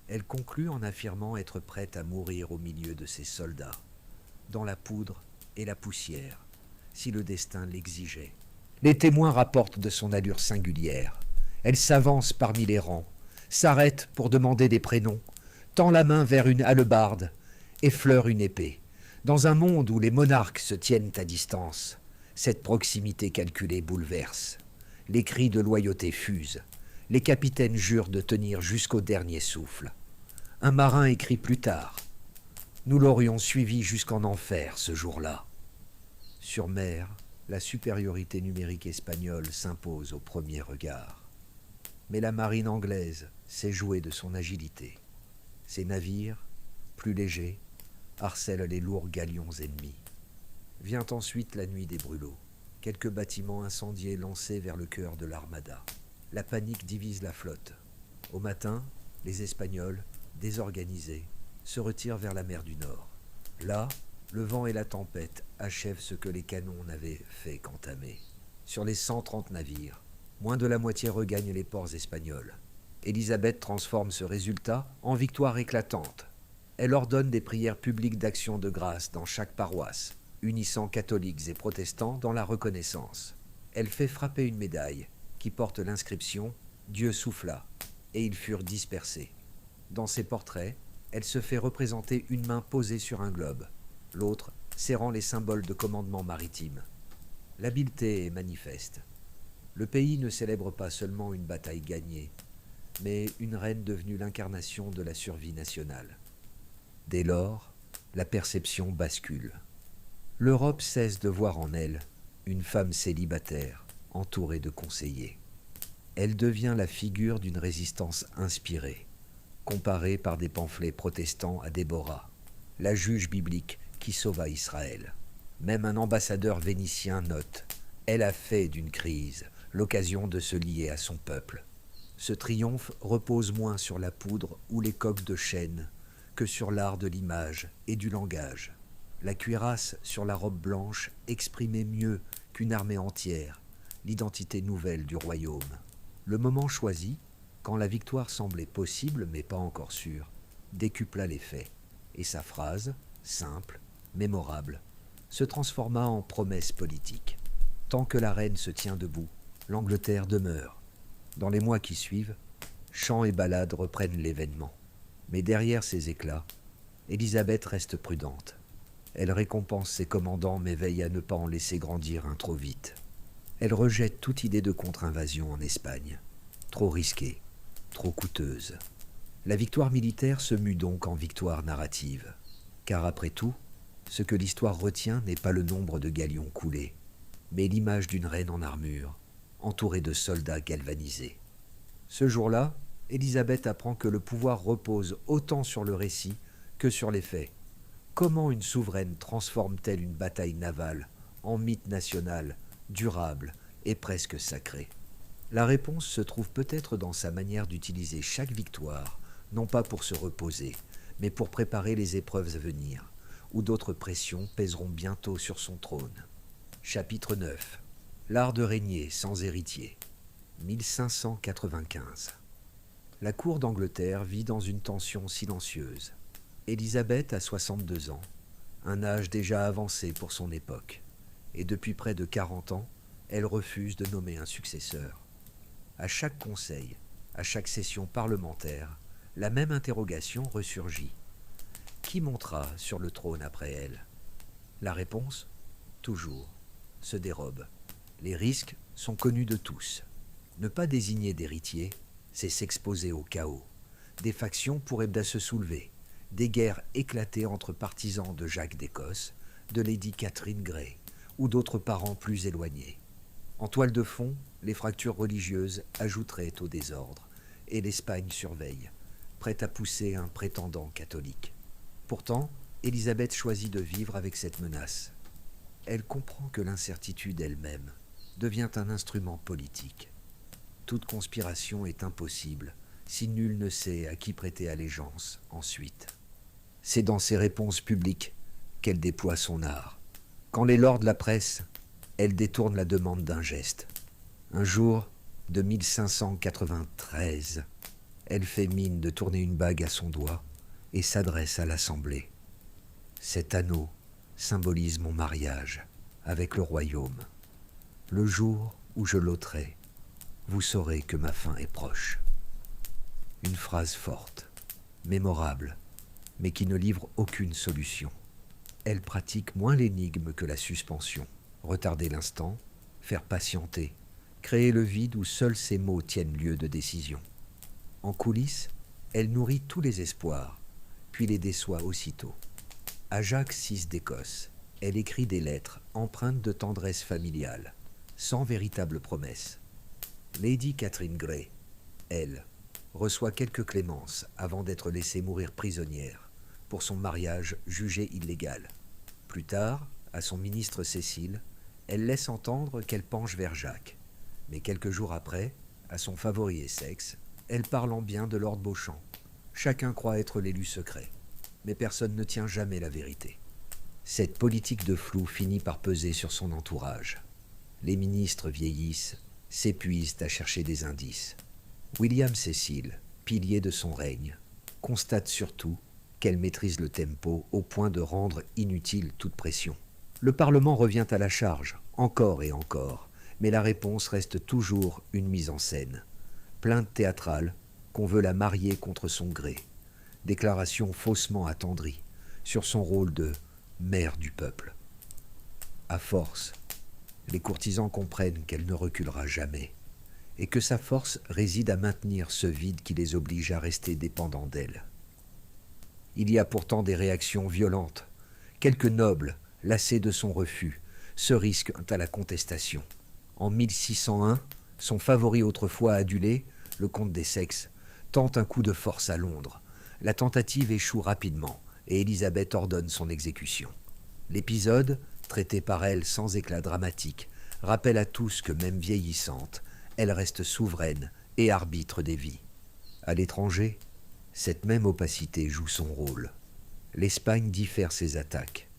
Elle conclut en affirmant être prête à mourir au milieu de ses soldats, dans la poudre et la poussière, si le destin l'exigeait. Les témoins rapportent de son allure singulière. Elle s'avance parmi les rangs, s'arrête pour demander des prénoms, tend la main vers une hallebarde, effleure une épée. Dans un monde où les monarques se tiennent à distance, cette proximité calculée bouleverse. Les cris de loyauté fusent. Les capitaines jurent de tenir jusqu'au dernier souffle. Un marin écrit plus tard « Nous l'aurions suivi jusqu'en enfer ce jour-là. » Sur mer, la supériorité numérique espagnole s'impose au premier regard. Mais la marine anglaise sait jouer de son agilité. Ses navires, plus légers, harcèlent les lourds galions ennemis. Vient ensuite la nuit des brûlots. Quelques bâtiments incendiés lancés vers le cœur de l'Armada. La panique divise la flotte. Au matin, les Espagnols, désorganisés, se retirent vers la mer du Nord. Là, le vent et la tempête achèvent ce que les canons n'avaient fait qu'entamer. Sur les 130 navires, moins de la moitié regagnent les ports espagnols. Élisabeth transforme ce résultat en victoire éclatante. Elle ordonne des prières publiques d'action de grâce dans chaque paroisse, unissant catholiques et protestants dans la reconnaissance. Elle fait frapper une médaille qui porte l'inscription « Dieu souffla » et ils furent dispersés. Dans ses portraits, elle se fait représenter une main posée sur un globe, l'autre serrant les symboles de commandement maritime. L'habileté est manifeste. Le pays ne célèbre pas seulement une bataille gagnée, mais une reine devenue l'incarnation de la survie nationale. Dès lors, la perception bascule. L'Europe cesse de voir en elle une femme célibataire, entourée de conseillers. Elle devient la figure d'une résistance inspirée, comparée par des pamphlets protestants à Déborah, la juge biblique qui sauva Israël. Même un ambassadeur vénitien note « Elle a fait d'une crise l'occasion de se lier à son peuple ». Ce triomphe repose moins sur la poudre ou les coques de chêne que sur l'art de l'image et du langage. La cuirasse sur la robe blanche exprimait mieux qu'une armée entière l'identité nouvelle du royaume. Le moment choisi, quand la victoire semblait possible mais pas encore sûre, décupla les faits, et sa phrase, simple, mémorable, se transforma en promesse politique. Tant que la reine se tient debout, l'Angleterre demeure. Dans les mois qui suivent, chants et ballades reprennent l'événement. Mais derrière ces éclats, Élisabeth reste prudente. Elle récompense ses commandants mais veille à ne pas en laisser grandir un trop vite. Elle rejette toute idée de contre-invasion en Espagne. Trop risquée, trop coûteuse. La victoire militaire se mue donc en victoire narrative. Car après tout, ce que l'histoire retient n'est pas le nombre de galions coulés, mais l'image d'une reine en armure, entourée de soldats galvanisés. Ce jour-là, Élisabeth apprend que le pouvoir repose autant sur le récit que sur les faits. Comment une souveraine transforme-t-elle une bataille navale en mythe national, durable et presque sacré? La réponse se trouve peut-être dans sa manière d'utiliser chaque victoire, non pas pour se reposer, mais pour préparer les épreuves à venir, où d'autres pressions pèseront bientôt sur son trône. Chapitre 9. L'art de régner sans héritier. 1595. La cour d'Angleterre vit dans une tension silencieuse. Élisabeth a 62 ans, un âge déjà avancé pour son époque, et depuis près de 40 ans, elle refuse de nommer un successeur. À chaque conseil, à chaque session parlementaire, la même interrogation ressurgit. Qui montera sur le trône après elle? La réponse, toujours, se dérobe. Les risques sont connus de tous. Ne pas désigner d'héritier, c'est s'exposer au chaos. Des factions pourraient bien se soulever, des guerres éclater entre partisans de Jacques d'Écosse, de Lady Catherine Grey ou d'autres parents plus éloignés. En toile de fond, les fractures religieuses ajouteraient au désordre, et l'Espagne surveille, prête à pousser un prétendant catholique. Pourtant, Élisabeth choisit de vivre avec cette menace. Elle comprend que l'incertitude elle-même devient un instrument politique. Toute conspiration est impossible si nul ne sait à qui prêter allégeance ensuite. C'est dans ses réponses publiques qu'elle déploie son art. Quand les lords la pressent, elle détourne la demande d'un geste. Un jour de 1593, elle fait mine de tourner une bague à son doigt et s'adresse à l'Assemblée. Cet anneau symbolise mon mariage avec le royaume. Le jour où je l'ôterai, vous saurez que ma fin est proche. Une phrase forte, mémorable, mais qui ne livre aucune solution. Elle pratique moins l'énigme que la suspension. Retarder l'instant, faire patienter, créer le vide où seuls ces mots tiennent lieu de décision. En coulisses, elle nourrit tous les espoirs, puis les déçoit aussitôt. À Jacques VI d'Écosse, elle écrit des lettres empreintes de tendresse familiale, sans véritable promesse. Lady Catherine Grey, elle, reçoit quelques clémences avant d'être laissée mourir prisonnière pour son mariage jugé illégal. Plus tard, à son ministre Cécile, elle laisse entendre qu'elle penche vers Jacques. Mais quelques jours après, à son favori Essex, elle parle en bien de Lord Beauchamp. Chacun croit être l'élu secret, mais personne ne tient jamais la vérité. Cette politique de flou finit par peser sur son entourage. Les ministres vieillissent, s'épuisent à chercher des indices. William Cecil, pilier de son règne, constate surtout qu'elle maîtrise le tempo au point de rendre inutile toute pression. Le Parlement revient à la charge, encore et encore, mais la réponse reste toujours une mise en scène. Plainte théâtrale qu'on veut la marier contre son gré. Déclaration faussement attendrie sur son rôle de mère du peuple. À force, les courtisans comprennent qu'elle ne reculera jamais et que sa force réside à maintenir ce vide qui les oblige à rester dépendants d'elle. Il y a pourtant des réactions violentes. Quelques nobles, lassés de son refus, se risquent à la contestation. En 1601, son favori autrefois adulé, le comte d'Essex, tente un coup de force à Londres. La tentative échoue rapidement et Élisabeth ordonne son exécution. L'épisode, traité par elle sans éclat dramatique, rappelle à tous que même vieillissante, elle reste souveraine et arbitre des vies. À l'étranger, cette même opacité joue son rôle. L'Espagne diffère ses attaques,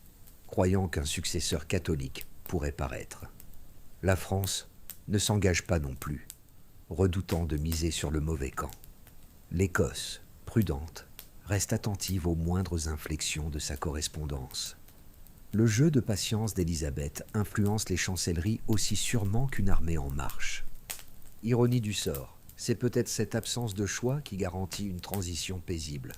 croyant qu'un successeur catholique pourrait paraître. La France ne s'engage pas non plus, redoutant de miser sur le mauvais camp. L'Écosse, prudente, reste attentive aux moindres inflexions de sa correspondance. Le jeu de patience d'Élisabeth influence les chancelleries aussi sûrement qu'une armée en marche. Ironie du sort, c'est peut-être cette absence de choix qui garantit une transition paisible.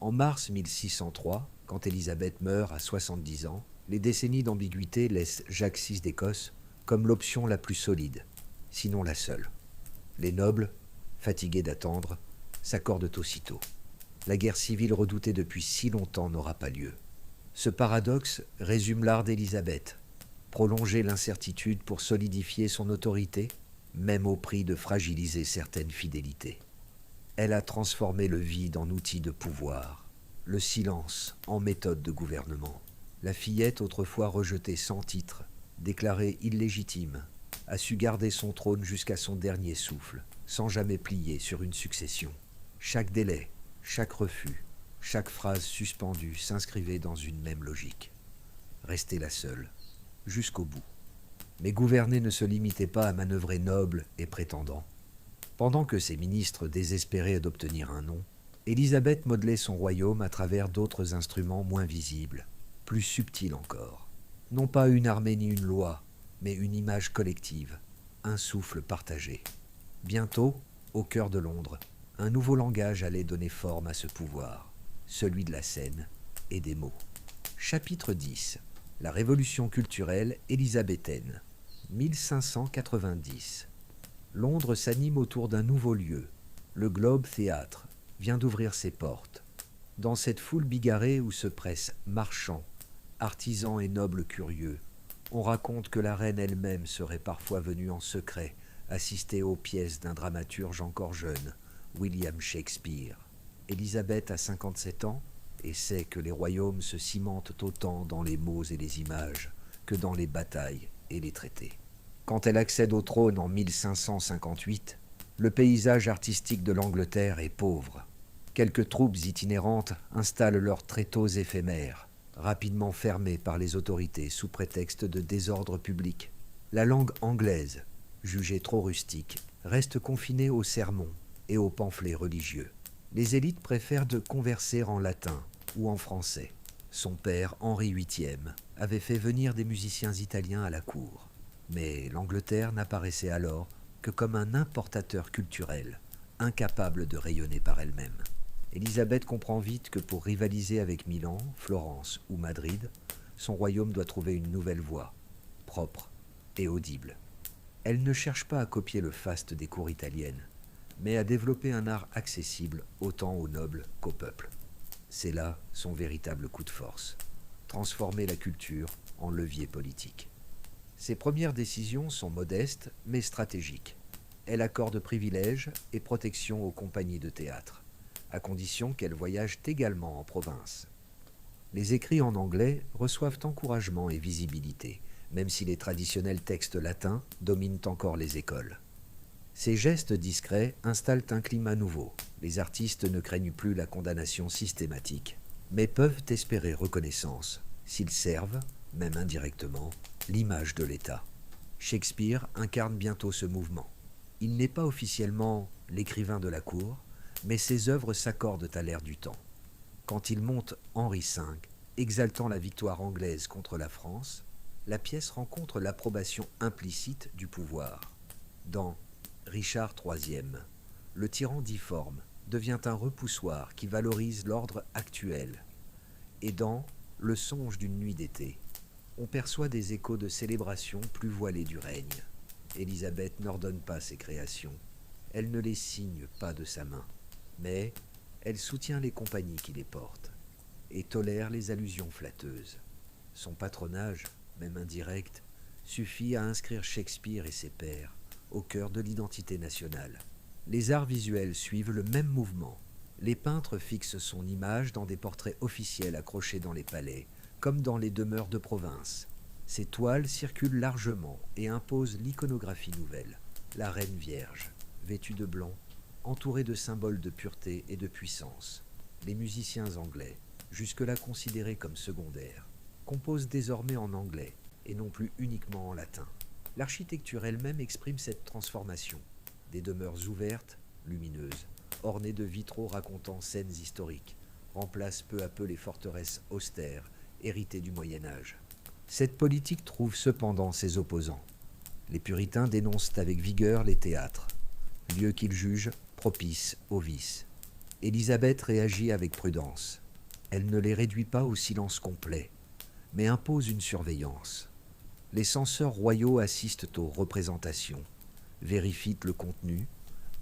En mars 1603, quand Élisabeth meurt à 70 ans, les décennies d'ambiguïté laissent Jacques VI d'Écosse comme l'option la plus solide, sinon la seule. Les nobles, fatigués d'attendre, s'accordent aussitôt. La guerre civile redoutée depuis si longtemps n'aura pas lieu. Ce paradoxe résume l'art d'Élisabeth, prolonger l'incertitude pour solidifier son autorité, même au prix de fragiliser certaines fidélités. Elle a transformé le vide en outil de pouvoir, le silence en méthode de gouvernement. La fillette, autrefois rejetée sans titre, déclarée illégitime, a su garder son trône jusqu'à son dernier souffle, sans jamais plier sur une succession. Chaque délai, chaque refus, chaque phrase suspendue s'inscrivait dans une même logique. Rester la seule, jusqu'au bout. Mais gouverner ne se limitait pas à manœuvrer nobles et prétendants. Pendant que ses ministres désespéraient d'obtenir un nom, Élisabeth modelait son royaume à travers d'autres instruments moins visibles, plus subtils encore. Non pas une armée ni une loi, mais une image collective, un souffle partagé. Bientôt, au cœur de Londres, un nouveau langage allait donner forme à ce pouvoir, celui de la scène et des mots. Chapitre 10. La révolution culturelle élisabéthaine, 1590. Londres s'anime autour d'un nouveau lieu. Le Globe Theatre vient d'ouvrir ses portes. Dans cette foule bigarrée où se pressent marchands, artisans et nobles curieux, on raconte que la reine elle-même serait parfois venue en secret assister aux pièces d'un dramaturge encore jeune, William Shakespeare. Élisabeth a 57 ans et sait que les royaumes se cimentent autant dans les mots et les images que dans les batailles et les traités. Quand elle accède au trône en 1558, le paysage artistique de l'Angleterre est pauvre. Quelques troupes itinérantes installent leurs tréteaux éphémères, rapidement fermés par les autorités sous prétexte de désordre public. La langue anglaise, jugée trop rustique, reste confinée aux sermons et aux pamphlets religieux. Les élites préfèrent de converser en latin ou en français. Son père, Henri VIII, avait fait venir des musiciens italiens à la cour. Mais l'Angleterre n'apparaissait alors que comme un importateur culturel, incapable de rayonner par elle-même. Élisabeth comprend vite que pour rivaliser avec Milan, Florence ou Madrid, son royaume doit trouver une nouvelle voie, propre et audible. Elle ne cherche pas à copier le faste des cours italiennes, mais à développer un art accessible autant aux nobles qu'au peuple. C'est là son véritable coup de force, transformer la culture en levier politique. Ses premières décisions sont modestes mais stratégiques. Elle accorde privilèges et protection aux compagnies de théâtre, à condition qu'elles voyagent également en province. Les écrits en anglais reçoivent encouragement et visibilité, même si les traditionnels textes latins dominent encore les écoles. Ces gestes discrets installent un climat nouveau. Les artistes ne craignent plus la condamnation systématique, mais peuvent espérer reconnaissance s'ils servent, même indirectement, l'image de l'État. Shakespeare incarne bientôt ce mouvement. Il n'est pas officiellement l'écrivain de la cour, mais ses œuvres s'accordent à l'ère du temps. Quand il monte Henri V, exaltant la victoire anglaise contre la France, la pièce rencontre l'approbation implicite du pouvoir. Dans Richard III, le tyran difforme devient un repoussoir qui valorise l'ordre actuel. Et dans Le songe d'une nuit d'été, on perçoit des échos de célébration plus voilées du règne. Élisabeth n'ordonne pas ses créations, elle ne les signe pas de sa main, mais elle soutient les compagnies qui les portent et tolère les allusions flatteuses. Son patronage, même indirect, suffit à inscrire Shakespeare et ses pairs au cœur de l'identité nationale. Les arts visuels suivent le même mouvement. Les peintres fixent son image dans des portraits officiels accrochés dans les palais, comme dans les demeures de province. Ces toiles circulent largement et imposent l'iconographie nouvelle. La Reine Vierge, vêtue de blanc, entourée de symboles de pureté et de puissance. Les musiciens anglais, jusque-là considérés comme secondaires, composent désormais en anglais et non plus uniquement en latin. L'architecture elle-même exprime cette transformation. Des demeures ouvertes, lumineuses, ornées de vitraux racontant scènes historiques, remplacent peu à peu les forteresses austères, héritées du Moyen-Âge. Cette politique trouve cependant ses opposants. Les puritains dénoncent avec vigueur les théâtres, lieux qu'ils jugent propices au vice. Élisabeth réagit avec prudence. Elle ne les réduit pas au silence complet, mais impose une surveillance. Les censeurs royaux assistent aux représentations, vérifient le contenu,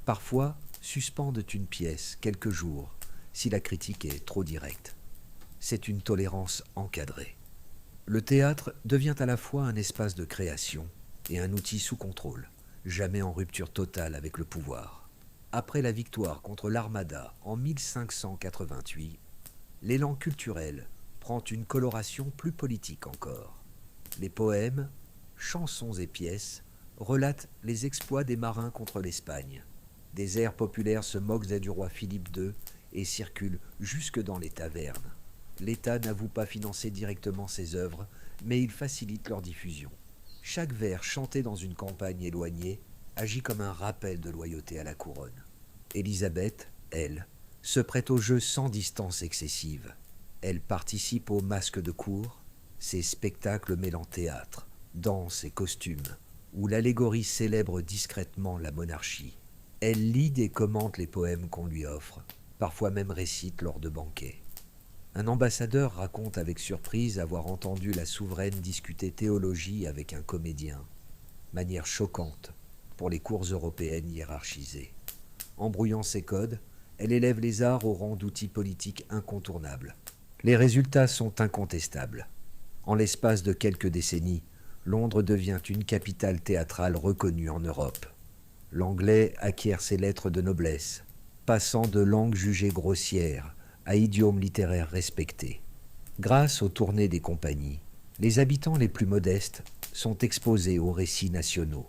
parfois suspendent une pièce quelques jours si la critique est trop directe. C'est une tolérance encadrée. Le théâtre devient à la fois un espace de création et un outil sous contrôle, jamais en rupture totale avec le pouvoir. Après la victoire contre l'Armada en 1588, l'élan culturel prend une coloration plus politique encore. Les poèmes, chansons et pièces relatent les exploits des marins contre l'Espagne. Des airs populaires se moquent du roi Philippe II et circulent jusque dans les tavernes. L'État n'avoue pas financer directement ces œuvres, mais il facilite leur diffusion. Chaque vers chanté dans une campagne éloignée agit comme un rappel de loyauté à la couronne. Élisabeth, elle, se prête au jeu sans distance excessive. Elle participe aux masques de cour, ces spectacles mêlant théâtre, danse et costumes, où l'allégorie célèbre discrètement la monarchie. Elle lit et commente les poèmes qu'on lui offre, parfois même récite lors de banquets. Un ambassadeur raconte avec surprise avoir entendu la souveraine discuter théologie avec un comédien, manière choquante pour les cours européennes hiérarchisées. Embrouillant ses codes, elle élève les arts au rang d'outils politiques incontournables. Les résultats sont incontestables. En l'espace de quelques décennies, Londres devient une capitale théâtrale reconnue en Europe. L'anglais acquiert ses lettres de noblesse, passant de langue jugée grossière à idiome littéraire respecté. Grâce aux tournées des compagnies, les habitants les plus modestes sont exposés aux récits nationaux.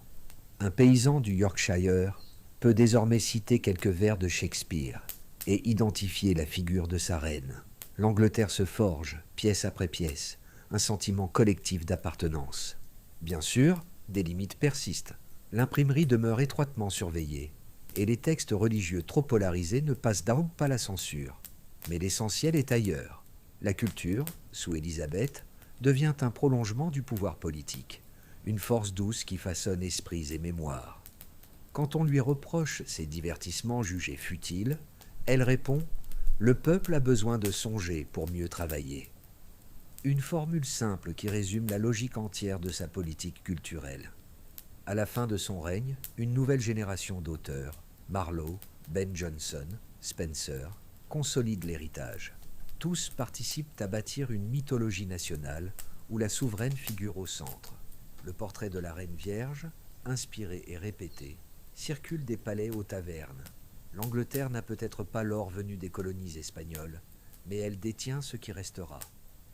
Un paysan du Yorkshire peut désormais citer quelques vers de Shakespeare et identifier la figure de sa reine. L'Angleterre se forge, pièce après pièce, un sentiment collectif d'appartenance. Bien sûr, des limites persistent. L'imprimerie demeure étroitement surveillée, et les textes religieux trop polarisés ne passent donc pas la censure. Mais l'essentiel est ailleurs. La culture, sous Élisabeth, devient un prolongement du pouvoir politique, une force douce qui façonne esprits et mémoires. Quand on lui reproche ces divertissements jugés futiles, elle répond « Le peuple a besoin de songer pour mieux travailler ». Une formule simple qui résume la logique entière de sa politique culturelle. À la fin de son règne, une nouvelle génération d'auteurs, Marlowe, Ben Jonson, Spencer, consolide l'héritage. Tous participent à bâtir une mythologie nationale où la souveraine figure au centre. Le portrait de la Reine Vierge, inspiré et répété, circule des palais aux tavernes. L'Angleterre n'a peut-être pas l'or venu des colonies espagnoles, mais elle détient ce qui restera.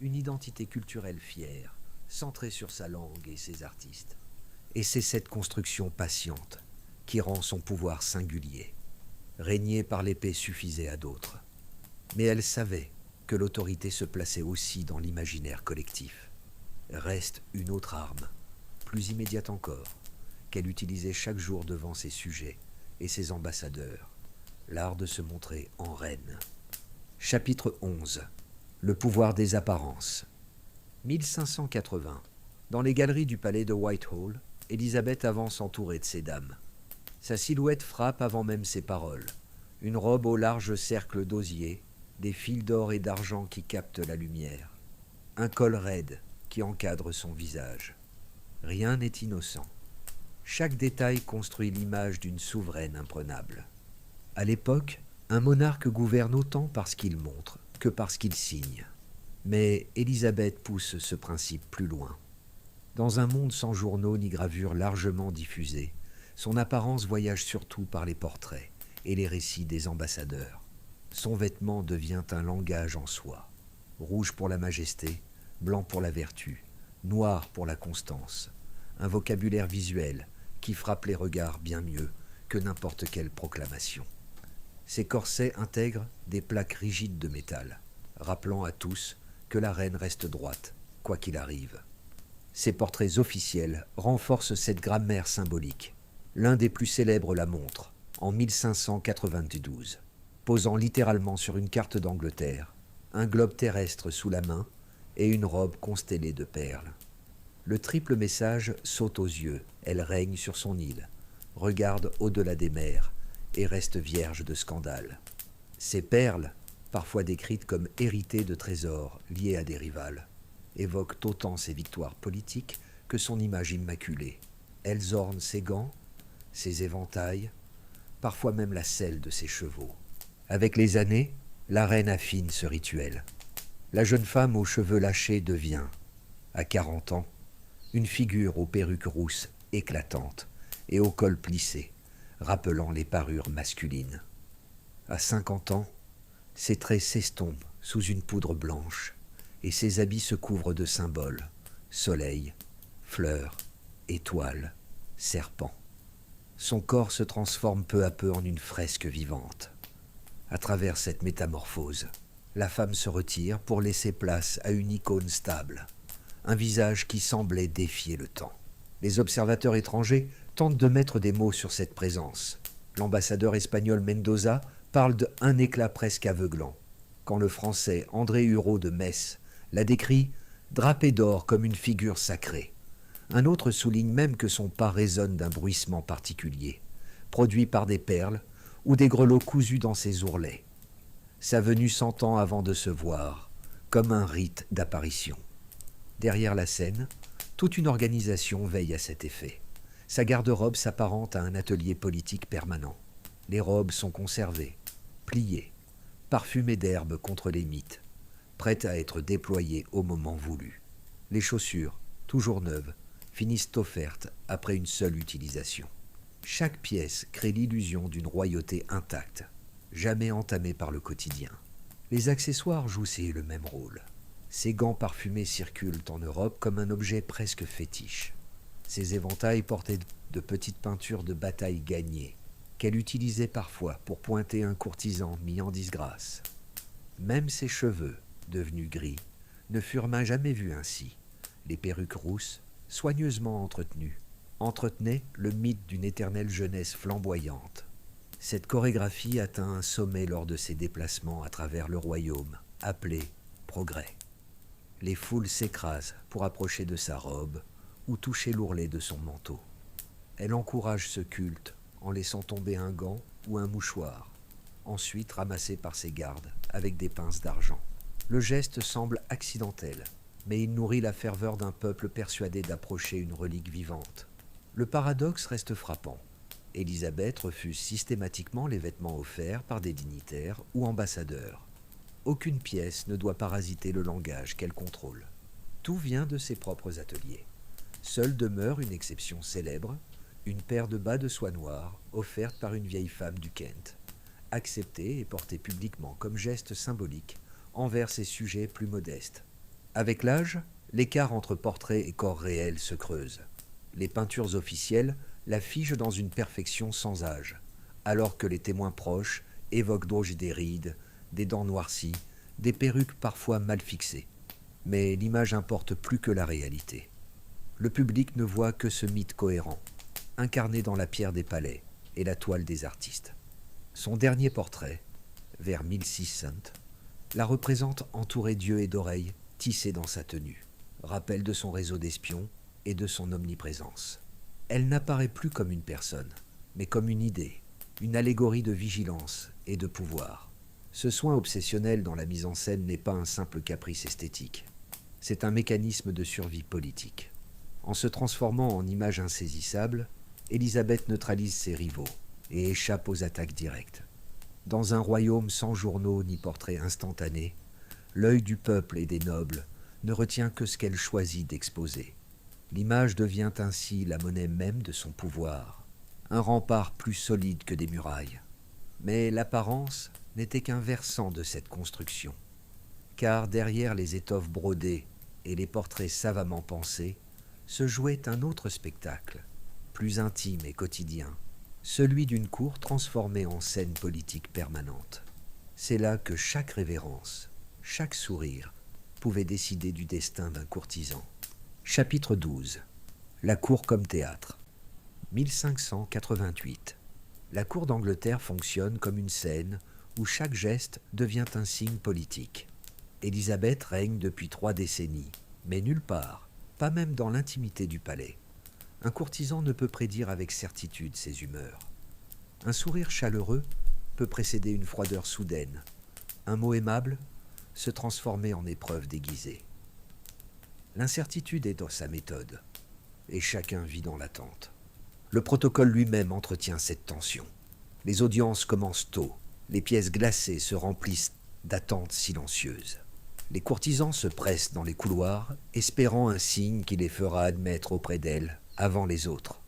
Une identité culturelle fière, centrée sur sa langue et ses artistes. Et c'est cette construction patiente qui rend son pouvoir singulier. Régner par l'épée suffisait à d'autres. Mais elle savait que l'autorité se plaçait aussi dans l'imaginaire collectif. Reste une autre arme, plus immédiate encore, qu'elle utilisait chaque jour devant ses sujets et ses ambassadeurs, l'art de se montrer en reine. Chapitre 11. Le pouvoir des apparences. 1580. Dans les galeries du palais de Whitehall, Élisabeth avance entourée de ses dames. Sa silhouette frappe avant même ses paroles. Une robe au large cercle d'osier, des fils d'or et d'argent qui captent la lumière. Un col raide qui encadre son visage. Rien n'est innocent. Chaque détail construit l'image d'une souveraine imprenable. À l'époque, un monarque gouverne autant parce qu'il montre que parce qu'il signe. Mais Élisabeth pousse ce principe plus loin. Dans un monde sans journaux ni gravures largement diffusées, son apparence voyage surtout par les portraits et les récits des ambassadeurs. Son vêtement devient un langage en soi. Rouge pour la majesté, blanc pour la vertu, noir pour la constance, un vocabulaire visuel qui frappe les regards bien mieux que n'importe quelle proclamation. Ces corsets intègrent des plaques rigides de métal, rappelant à tous que la reine reste droite, quoi qu'il arrive. Ces portraits officiels renforcent cette grammaire symbolique. L'un des plus célèbres la montre, en 1592, posant littéralement sur une carte d'Angleterre, un globe terrestre sous la main et une robe constellée de perles. Le triple message saute aux yeux, elle règne sur son île, regarde au-delà des mers et reste vierge de scandale. Ces perles, parfois décrites comme héritées de trésors liés à des rivales, évoquent autant ses victoires politiques que son image immaculée. Elles ornent ses gants, ses éventails, parfois même la selle de ses chevaux. Avec les années, la reine affine ce rituel. La jeune femme aux cheveux lâchés devient, à 40 ans, une figure aux perruques rousses éclatantes et au col plissé, rappelant les parures masculines. À 50 ans, ses traits s'estompent sous une poudre blanche et ses habits se couvrent de symboles, soleil, fleurs, étoiles, serpents. Son corps se transforme peu à peu en une fresque vivante. À travers cette métamorphose, la femme se retire pour laisser place à une icône stable, un visage qui semblait défier le temps. Les observateurs étrangers tentent de mettre des mots sur cette présence. L'ambassadeur espagnol Mendoza parle d'un éclat presque aveuglant, quand le français André Hureau de Metz la décrit drapée d'or comme une figure sacrée. Un autre souligne même que son pas résonne d'un bruissement particulier, produit par des perles ou des grelots cousus dans ses ourlets. Sa venue s'entend avant de se voir, comme un rite d'apparition. Derrière la scène, toute une organisation veille à cet effet. Sa garde-robe s'apparente à un atelier politique permanent. Les robes sont conservées, pliées, parfumées d'herbes contre les mites, prêtes à être déployées au moment voulu. Les chaussures, toujours neuves, finissent offertes après une seule utilisation. Chaque pièce crée l'illusion d'une royauté intacte, jamais entamée par le quotidien. Les accessoires jouent le même rôle. Ces gants parfumés circulent en Europe comme un objet presque fétiche. Ces éventails portaient de petites peintures de bataille gagnées, qu'elle utilisait parfois pour pointer un courtisan mis en disgrâce. Même ses cheveux, devenus gris, ne furent jamais vus ainsi. Les perruques rousses, soigneusement entretenues, entretenaient le mythe d'une éternelle jeunesse flamboyante. Cette chorégraphie atteint un sommet lors de ses déplacements à travers le royaume, appelé progrès. Les foules s'écrasent pour approcher de sa robe ou toucher l'ourlet de son manteau. Elle encourage ce culte en laissant tomber un gant ou un mouchoir, ensuite ramassé par ses gardes avec des pinces d'argent. Le geste semble accidentel, mais il nourrit la ferveur d'un peuple persuadé d'approcher une relique vivante. Le paradoxe reste frappant. Élisabeth refuse systématiquement les vêtements offerts par des dignitaires ou ambassadeurs. Aucune pièce ne doit parasiter le langage qu'elle contrôle. Tout vient de ses propres ateliers. Seule demeure une exception célèbre, une paire de bas de soie noire offerte par une vieille femme du Kent, acceptée et portée publiquement comme geste symbolique envers ses sujets plus modestes. Avec l'âge, l'écart entre portrait et corps réel se creuse. Les peintures officielles la figent dans une perfection sans âge, alors que les témoins proches évoquent d'auge des rides, des dents noircies, des perruques parfois mal fixées. Mais l'image importe plus que la réalité. Le public ne voit que ce mythe cohérent, incarné dans la pierre des palais et la toile des artistes. Son dernier portrait, vers 1600, la représente entourée d'yeux et d'oreilles tissés dans sa tenue, rappel de son réseau d'espions et de son omniprésence. Elle n'apparaît plus comme une personne, mais comme une idée, une allégorie de vigilance et de pouvoir. Ce soin obsessionnel dans la mise en scène n'est pas un simple caprice esthétique. C'est un mécanisme de survie politique. En se transformant en image insaisissable, Élisabeth neutralise ses rivaux et échappe aux attaques directes. Dans un royaume sans journaux ni portraits instantanés, l'œil du peuple et des nobles ne retient que ce qu'elle choisit d'exposer. L'image devient ainsi la monnaie même de son pouvoir, un rempart plus solide que des murailles. Mais l'apparence n'était qu'un versant de cette construction, car derrière les étoffes brodées et les portraits savamment pensés, se jouait un autre spectacle, plus intime et quotidien, celui d'une cour transformée en scène politique permanente. C'est là que chaque révérence, chaque sourire, pouvait décider du destin d'un courtisan. Chapitre 12. La cour comme théâtre. 1588. La cour d'Angleterre fonctionne comme une scène où chaque geste devient un signe politique. Élisabeth règne depuis 3 décennies, mais nulle part, pas même dans l'intimité du palais. Un courtisan ne peut prédire avec certitude ses humeurs. Un sourire chaleureux peut précéder une froideur soudaine. Un mot aimable se transformer en épreuve déguisée. L'incertitude est dans sa méthode, et chacun vit dans l'attente. Le protocole lui-même entretient cette tension. Les audiences commencent tôt, les pièces glacées se remplissent d'attentes silencieuses. Les courtisans se pressent dans les couloirs, espérant un signe qui les fera admettre auprès d'elle avant les autres.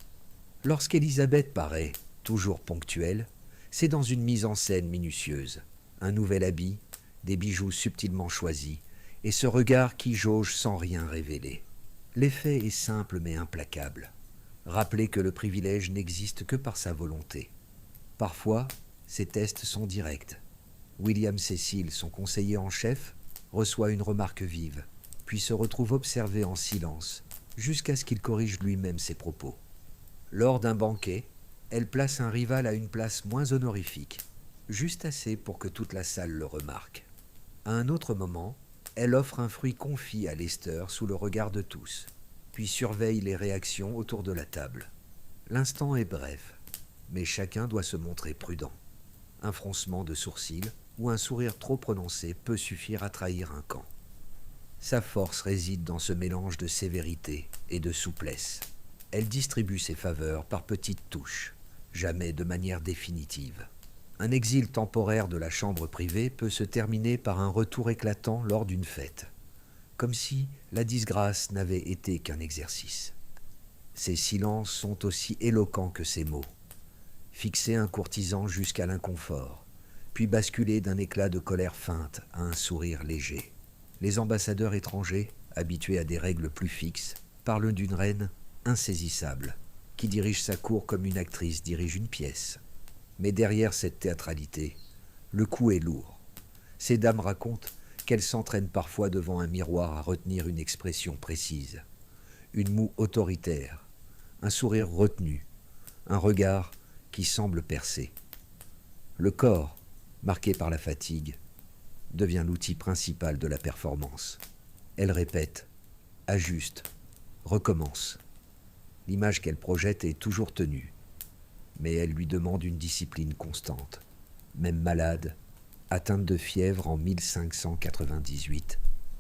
Lorsqu'Élisabeth paraît, toujours ponctuelle, c'est dans une mise en scène minutieuse. Un nouvel habit, des bijoux subtilement choisis, et ce regard qui jauge sans rien révéler. L'effet est simple mais implacable. Rappeler que le privilège n'existe que par sa volonté. Parfois, ces tests sont directs. William Cecil, son conseiller en chef, reçoit une remarque vive, puis se retrouve observé en silence, jusqu'à ce qu'il corrige lui-même ses propos. Lors d'un banquet, elle place un rival à une place moins honorifique, juste assez pour que toute la salle le remarque. À un autre moment, elle offre un fruit confit à Lester sous le regard de tous, puis surveille les réactions autour de la table. L'instant est bref, mais chacun doit se montrer prudent. Un froncement de sourcils ou un sourire trop prononcé peut suffire à trahir un camp. Sa force réside dans ce mélange de sévérité et de souplesse. Elle distribue ses faveurs par petites touches, jamais de manière définitive. Un exil temporaire de la chambre privée peut se terminer par un retour éclatant lors d'une fête, comme si la disgrâce n'avait été qu'un exercice. Ces silences sont aussi éloquents que ces mots. Fixer un courtisan jusqu'à l'inconfort, puis basculer d'un éclat de colère feinte à un sourire léger. Les ambassadeurs étrangers, habitués à des règles plus fixes, parlent d'une reine insaisissable, qui dirige sa cour comme une actrice dirige une pièce. Mais derrière cette théâtralité, le coup est lourd. Ces dames racontent qu'elles s'entraînent parfois devant un miroir à retenir une expression précise, une moue autoritaire, un sourire retenu, un regard qui semble percer. Le corps, marqué par la fatigue, devient l'outil principal de la performance. Elle répète, ajuste, recommence. L'image qu'elle projette est toujours tenue, mais elle lui demande une discipline constante. Même malade, atteinte de fièvre en 1598,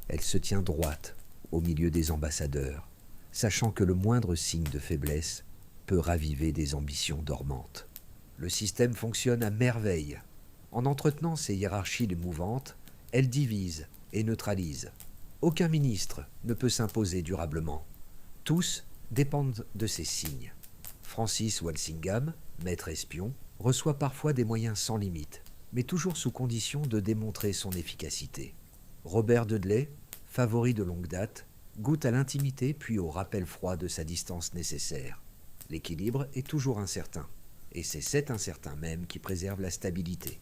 elle se tient droite au milieu des ambassadeurs, sachant que le moindre signe de faiblesse peut raviver des ambitions dormantes. Le système fonctionne à merveille. En entretenant ces hiérarchies mouvantes, elle divise et neutralise. Aucun ministre ne peut s'imposer durablement. Tous dépendent de ces signes. Francis Walsingham, maître espion, reçoit parfois des moyens sans limite, mais toujours sous condition de démontrer son efficacité. Robert Dudley, favori de longue date, goûte à l'intimité puis au rappel froid de sa distance nécessaire. L'équilibre est toujours incertain, et c'est cet incertain même qui préserve la stabilité.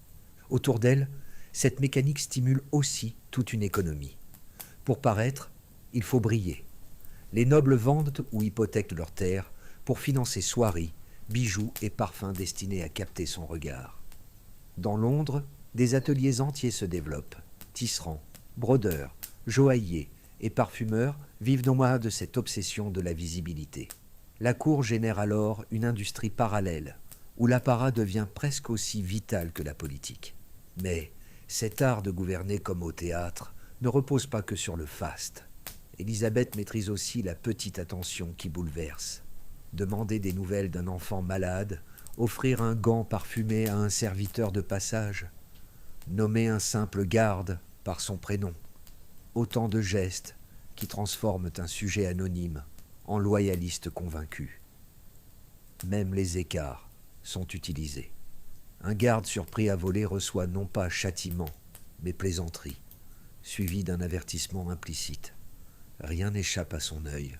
Autour d'elle, cette mécanique stimule aussi toute une économie. Pour paraître, il faut briller. Les nobles vendent ou hypothèquent leurs terres pour financer soieries, bijoux et parfums destinés à capter son regard. Dans Londres, des ateliers entiers se développent. Tisserands, brodeurs, joailliers et parfumeurs vivent nomades de cette obsession de la visibilité. La cour génère alors une industrie parallèle, où l'apparat devient presque aussi vital que la politique. Mais cet art de gouverner comme au théâtre ne repose pas que sur le faste. Élisabeth maîtrise aussi la petite attention qui bouleverse. Demander des nouvelles d'un enfant malade, offrir un gant parfumé à un serviteur de passage, nommer un simple garde par son prénom. Autant de gestes qui transforment un sujet anonyme en loyaliste convaincu. Même les écarts sont utilisés. Un garde surpris à voler reçoit non pas châtiment, mais plaisanterie, suivi d'un avertissement implicite. Rien n'échappe à son œil.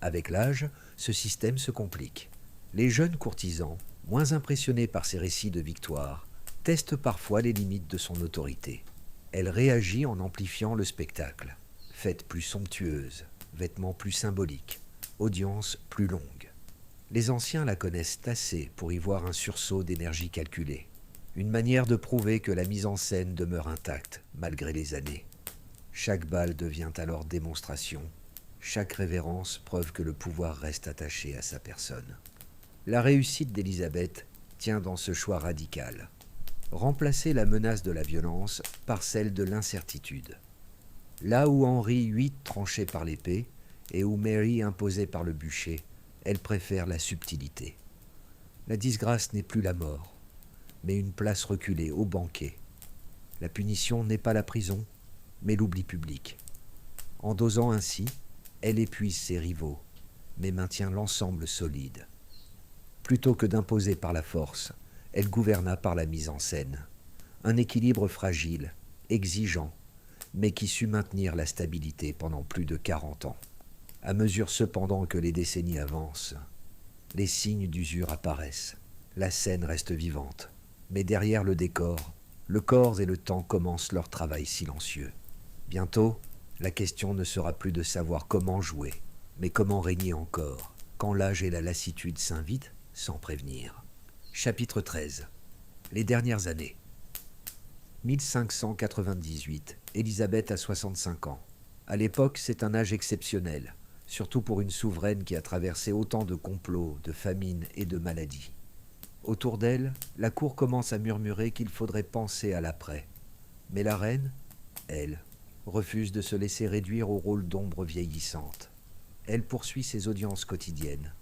Avec l'âge, ce système se complique. Les jeunes courtisans, moins impressionnés par ses récits de victoire, testent parfois les limites de son autorité. Elle réagit en amplifiant le spectacle. Fête plus somptueuse, vêtements plus symboliques, audience plus longue. Les anciens la connaissent assez pour y voir un sursaut d'énergie calculée. Une manière de prouver que la mise en scène demeure intacte malgré les années. Chaque bal devient alors démonstration. Chaque révérence preuve que le pouvoir reste attaché à sa personne. La réussite d'Élisabeth tient dans ce choix radical. Remplacer la menace de la violence par celle de l'incertitude. Là où Henri VIII tranchait par l'épée et où Mary imposait par le bûcher, elle préfère la subtilité. La disgrâce n'est plus la mort, mais une place reculée au banquet. La punition n'est pas la prison, mais l'oubli public. En dosant ainsi, elle épuise ses rivaux, mais maintient l'ensemble solide. Plutôt que d'imposer par la force, elle gouverna par la mise en scène. Un équilibre fragile, exigeant, mais qui sut maintenir la stabilité pendant plus de 40 ans. À mesure cependant que les décennies avancent, les signes d'usure apparaissent. La scène reste vivante, mais derrière le décor, le corps et le temps commencent leur travail silencieux. Bientôt, la question ne sera plus de savoir comment jouer, mais comment régner encore, quand l'âge et la lassitude s'invitent sans prévenir. Chapitre 13. Les dernières années. 1598, Élisabeth a 65 ans. À l'époque, c'est un âge exceptionnel, surtout pour une souveraine qui a traversé autant de complots, de famines et de maladies. Autour d'elle, la cour commence à murmurer qu'il faudrait penser à l'après. Mais la reine, elle, refuse de se laisser réduire au rôle d'ombre vieillissante. Elle poursuit ses audiences quotidiennes,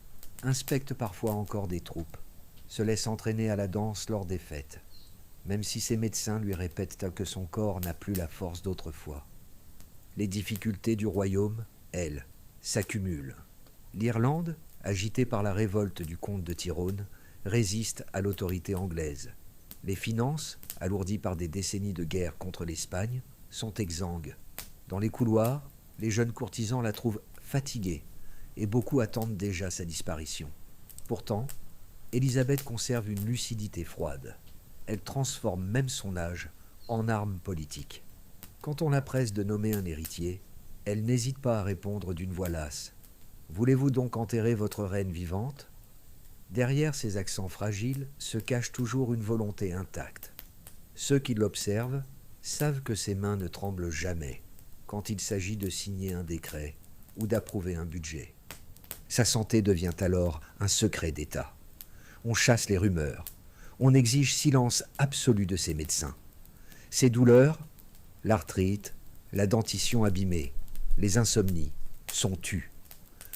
inspecte parfois encore des troupes, se laisse entraîner à la danse lors des fêtes, même si ses médecins lui répètent que son corps n'a plus la force d'autrefois. Les difficultés du royaume, elles, s'accumulent. L'Irlande, agitée par la révolte du comte de Tyrone, résiste à l'autorité anglaise. Les finances, alourdies par des décennies de guerre contre l'Espagne, sont exsangues. Dans les couloirs, les jeunes courtisans la trouvent fatiguée et beaucoup attendent déjà sa disparition. Pourtant, Élisabeth conserve une lucidité froide. Elle transforme même son âge en arme politique. Quand on la presse de nommer un héritier, elle n'hésite pas à répondre d'une voix lasse. « Voulez-vous donc enterrer votre reine vivante ?» Derrière ces accents fragiles se cache toujours une volonté intacte. Ceux qui l'observent savent que ses mains ne tremblent jamais quand il s'agit de signer un décret ou d'approuver un budget. Sa santé devient alors un secret d'État. On chasse les rumeurs. On exige silence absolu de ses médecins. Ses douleurs, l'arthrite, la dentition abîmée, les insomnies, sont tues.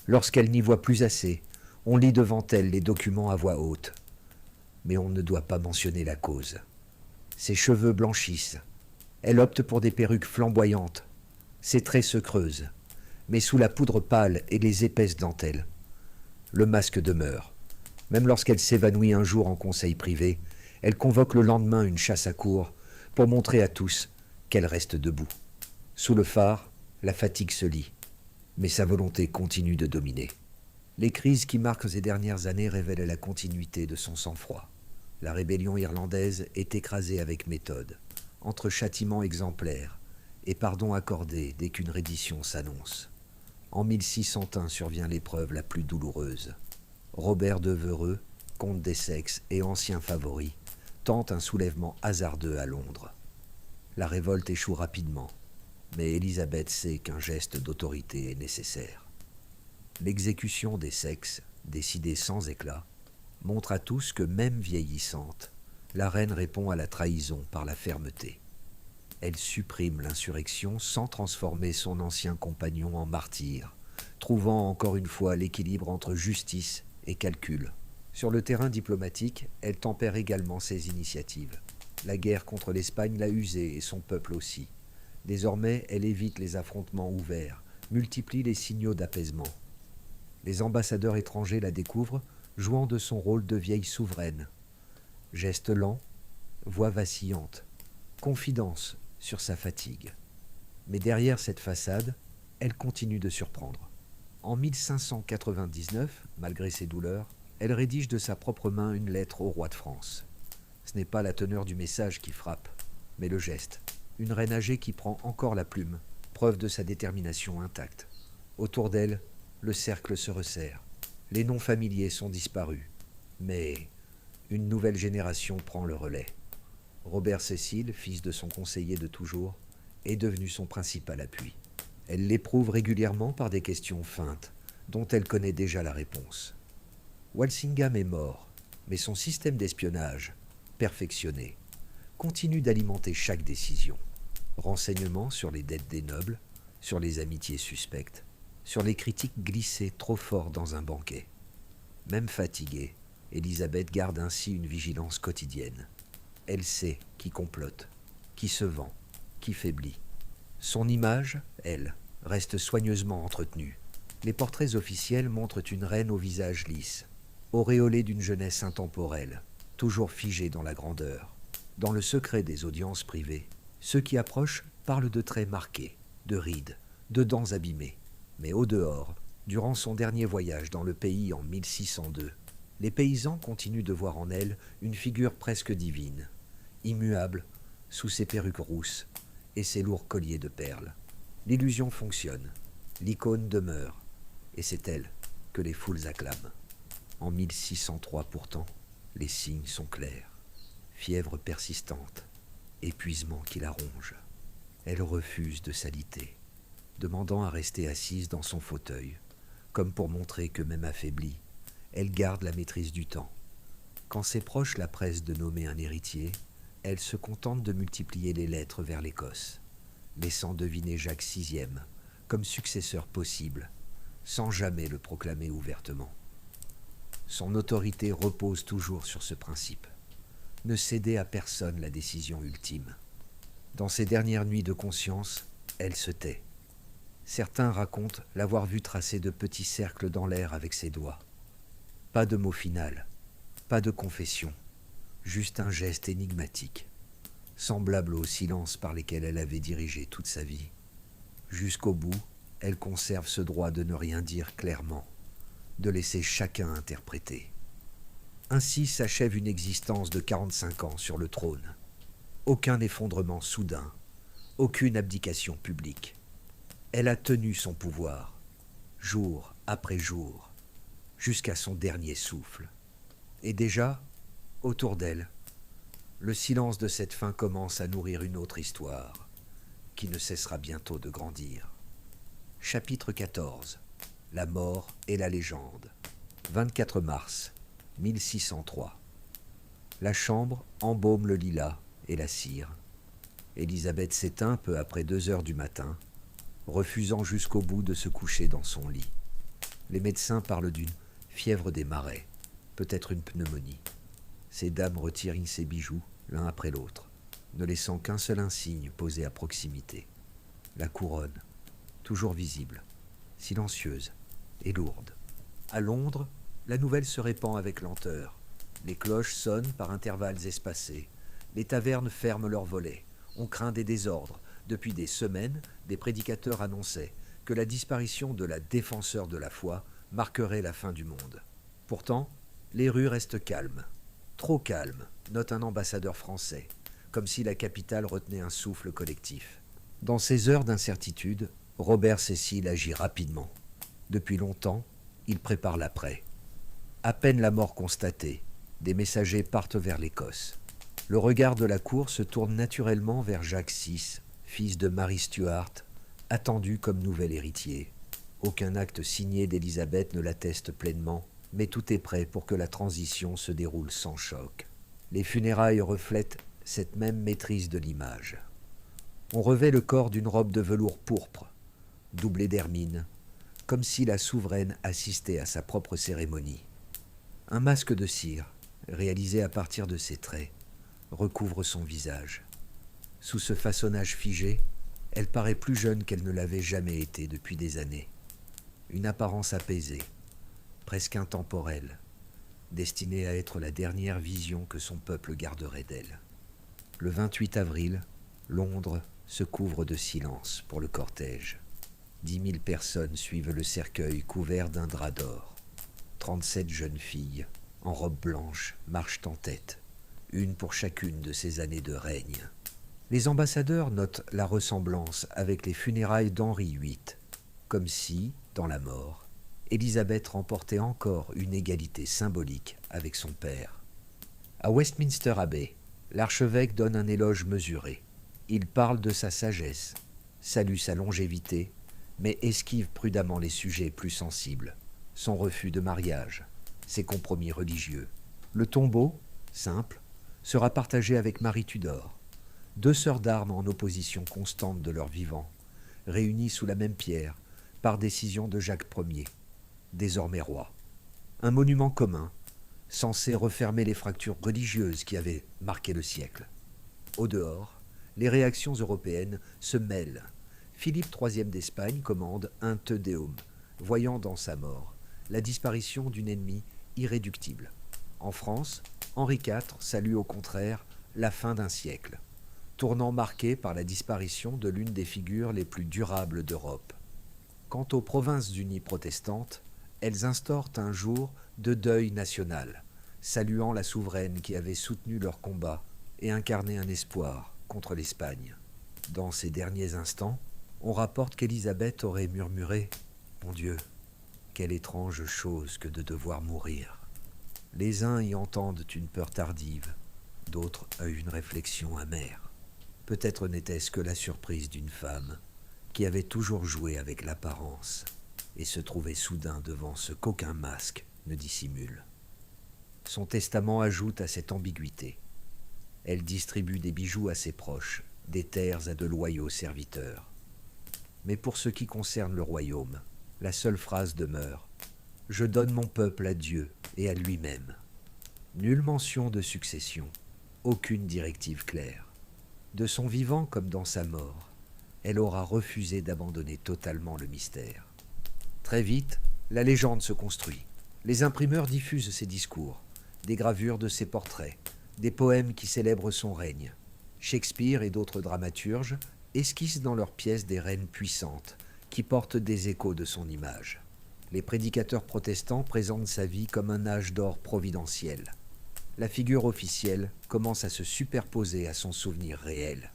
Lorsqu'elle n'y voit plus assez, on lit devant elle les documents à voix haute. Mais on ne doit pas mentionner la cause. Ses cheveux blanchissent. Elle opte pour des perruques flamboyantes. Ses traits se creusent, mais sous la poudre pâle et les épaisses dentelles. Le masque demeure. Même lorsqu'elle s'évanouit un jour en conseil privé, elle convoque le lendemain une chasse à courre pour montrer à tous qu'elle reste debout. Sous le phare, la fatigue se lie, mais sa volonté continue de dominer. Les crises qui marquent ces dernières années révèlent la continuité de son sang-froid. La rébellion irlandaise est écrasée avec méthode, entre châtiments exemplaires et pardon accordé dès qu'une reddition s'annonce. En 1601 survient l'épreuve la plus douloureuse. Robert de Vereux, comte d'Essex et ancien favori, tente un soulèvement hasardeux à Londres. La révolte échoue rapidement, mais Élisabeth sait qu'un geste d'autorité est nécessaire. L'exécution d'Essex, décidée sans éclat, montre à tous que même vieillissante, la reine répond à la trahison par la fermeté. Elle supprime l'insurrection sans transformer son ancien compagnon en martyr, trouvant encore une fois l'équilibre entre justice et calcul. Sur le terrain diplomatique, elle tempère également ses initiatives. La guerre contre l'Espagne l'a usée et son peuple aussi. Désormais, elle évite les affrontements ouverts, multiplie les signaux d'apaisement. Les ambassadeurs étrangers la découvrent, jouant de son rôle de vieille souveraine. Geste lent, voix vacillante, confidence sur sa fatigue. Mais derrière cette façade, elle continue de surprendre. En 1599, malgré ses douleurs, elle rédige de sa propre main une lettre au roi de France. Ce n'est pas la teneur du message qui frappe, mais le geste. Une reine âgée qui prend encore la plume, preuve de sa détermination intacte. Autour d'elle, le cercle se resserre. Les noms familiers sont disparus. Mais une nouvelle génération prend le relais. Robert Cécile, fils de son conseiller de toujours, est devenu son principal appui. Elle l'éprouve régulièrement par des questions feintes, dont elle connaît déjà la réponse. Walsingham est mort, mais son système d'espionnage, perfectionné, continue d'alimenter chaque décision. Renseignements sur les dettes des nobles, sur les amitiés suspectes, sur les critiques glissées trop fort dans un banquet. Même fatiguée, Élisabeth garde ainsi une vigilance quotidienne. Elle sait qui complote, qui se vend, qui faiblit. Son image, elle, reste soigneusement entretenue. Les portraits officiels montrent une reine au visage lisse, auréolée d'une jeunesse intemporelle, toujours figée dans la grandeur. Dans le secret des audiences privées, ceux qui approchent parlent de traits marqués, de rides, de dents abîmées. Mais au dehors, durant son dernier voyage dans le pays en 1602, les paysans continuent de voir en elle une figure presque divine, immuable sous ses perruques rousses et ses lourds colliers de perles. L'illusion fonctionne, l'icône demeure, et c'est elle que les foules acclament. En 1603 pourtant, les signes sont clairs. Fièvre persistante, épuisement qui la ronge. Elle refuse de s'aliter, demandant à rester assise dans son fauteuil, comme pour montrer que même affaiblie, elle garde la maîtrise du temps. Quand ses proches la pressent de nommer un héritier, elle se contente de multiplier les lettres vers l'Écosse, laissant deviner Jacques VI comme successeur possible, sans jamais le proclamer ouvertement. Son autorité repose toujours sur ce principe: ne céder à personne la décision ultime. Dans ses dernières nuits de conscience, elle se tait. Certains racontent l'avoir vue tracer de petits cercles dans l'air avec ses doigts. Pas de mot final, pas de confession, juste un geste énigmatique, semblable au silence par lesquels elle avait dirigé toute sa vie. Jusqu'au bout, elle conserve ce droit de ne rien dire clairement, de laisser chacun interpréter. Ainsi s'achève une existence de 45 ans sur le trône. Aucun effondrement soudain, aucune abdication publique. Elle a tenu son pouvoir, jour après jour, jusqu'à son dernier souffle. Et déjà, autour d'elle, le silence de cette fin commence à nourrir une autre histoire, qui ne cessera bientôt de grandir. Chapitre 14. La mort et la légende. 24 mars 1603. La chambre embaume le lilas et la cire. Élisabeth s'éteint peu après 2 heures du matin, refusant jusqu'au bout de se coucher dans son lit. Les médecins parlent d'une fièvre des marais, peut-être une pneumonie. Ces dames retirent ses bijoux, l'un après l'autre, ne laissant qu'un seul insigne posé à proximité. La couronne, toujours visible, silencieuse et lourde. À Londres, la nouvelle se répand avec lenteur. Les cloches sonnent par intervalles espacés. Les tavernes ferment leurs volets. On craint des désordres. Depuis des semaines, des prédicateurs annonçaient que la disparition de la défenseur de la foi marquerait la fin du monde. Pourtant, les rues restent calmes. Trop calmes, note un ambassadeur français, comme si la capitale retenait un souffle collectif. Dans ces heures d'incertitude, Robert Cécile agit rapidement. Depuis longtemps, il prépare l'après. À peine la mort constatée, des messagers partent vers l'Écosse. Le regard de la cour se tourne naturellement vers Jacques VI, fils de Marie Stuart, attendu comme nouvel héritier. Aucun acte signé d'Élisabeth ne l'atteste pleinement, mais tout est prêt pour que la transition se déroule sans choc. Les funérailles reflètent cette même maîtrise de l'image. On revêt le corps d'une robe de velours pourpre, doublée d'hermine, comme si la souveraine assistait à sa propre cérémonie. Un masque de cire, réalisé à partir de ses traits, recouvre son visage. Sous ce façonnage figé, elle paraît plus jeune qu'elle ne l'avait jamais été depuis des années. Une apparence apaisée, presque intemporelle, destinée à être la dernière vision que son peuple garderait d'elle. Le 28 avril, Londres se couvre de silence pour le cortège. 10 000 personnes suivent le cercueil couvert d'un drap d'or. 37 jeunes filles, en robe blanche, marchent en tête, une pour chacune de ces années de règne. Les ambassadeurs notent la ressemblance avec les funérailles d'Henri VIII, comme si, dans la mort, Élisabeth remportait encore une égalité symbolique avec son père. À Westminster Abbey, l'archevêque donne un éloge mesuré. Il parle de sa sagesse, salue sa longévité, mais esquive prudemment les sujets plus sensibles, son refus de mariage, ses compromis religieux. Le tombeau, simple, sera partagé avec Marie Tudor, 2 sœurs d'armes en opposition constante de leur vivant, réunies sous la même pierre par décision de Jacques Ier, désormais roi. Un monument commun, censé refermer les fractures religieuses qui avaient marqué le siècle. Au dehors, les réactions européennes se mêlent. Philippe III d'Espagne commande un Te Deum, voyant dans sa mort la disparition d'une ennemie irréductible. En France, Henri IV salue au contraire la fin d'un siècle, tournant marqué par la disparition de l'une des figures les plus durables d'Europe. Quant aux Provinces-Unies protestantes, elles instaurent un jour de deuil national, saluant la souveraine qui avait soutenu leur combat et incarné un espoir contre l'Espagne. Dans ces derniers instants, on rapporte qu'Élisabeth aurait murmuré « Mon Dieu, quelle étrange chose que de devoir mourir ». Les uns y entendent une peur tardive, d'autres une réflexion amère. Peut-être n'était-ce que la surprise d'une femme qui avait toujours joué avec l'apparence et se trouvait soudain devant ce qu'aucun masque ne dissimule. Son testament ajoute à cette ambiguïté. Elle distribue des bijoux à ses proches, des terres à de loyaux serviteurs. Mais pour ce qui concerne le royaume, la seule phrase demeure « Je donne mon peuple à Dieu et à lui-même ». Nulle mention de succession, aucune directive claire. De son vivant comme dans sa mort, elle aura refusé d'abandonner totalement le mystère. Très vite, la légende se construit. Les imprimeurs diffusent ses discours, des gravures de ses portraits, des poèmes qui célèbrent son règne. Shakespeare et d'autres dramaturges esquissent dans leurs pièces des reines puissantes qui portent des échos de son image. Les prédicateurs protestants présentent sa vie comme un âge d'or providentiel. La figure officielle commence à se superposer à son souvenir réel.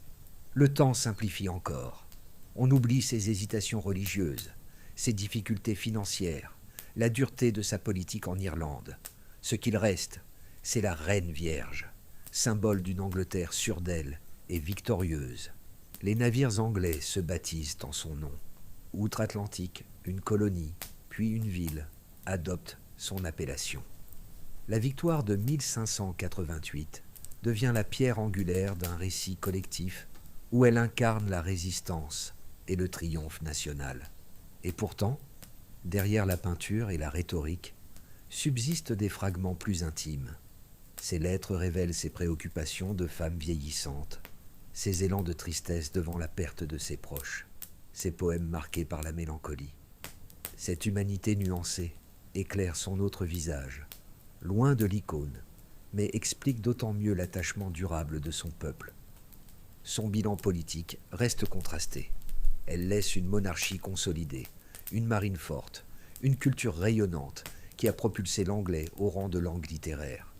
Le temps simplifie encore. On oublie ses hésitations religieuses, ses difficultés financières, la dureté de sa politique en Irlande. Ce qu'il reste, c'est la Reine Vierge, symbole d'une Angleterre sûre d'elle et victorieuse. Les navires anglais se baptisent en son nom. Outre-Atlantique, une colonie, puis une ville, adopte son appellation. La victoire de 1588 devient la pierre angulaire d'un récit collectif où elle incarne la résistance et le triomphe national. Et pourtant, derrière la peinture et la rhétorique, subsistent des fragments plus intimes. Ses lettres révèlent ses préoccupations de femme vieillissante, ses élans de tristesse devant la perte de ses proches, ses poèmes marqués par la mélancolie. Cette humanité nuancée éclaire son autre visage, loin de l'icône, mais explique d'autant mieux l'attachement durable de son peuple. Son bilan politique reste contrasté. Elle laisse une monarchie consolidée, une marine forte, une culture rayonnante qui a propulsé l'anglais au rang de langue littéraire,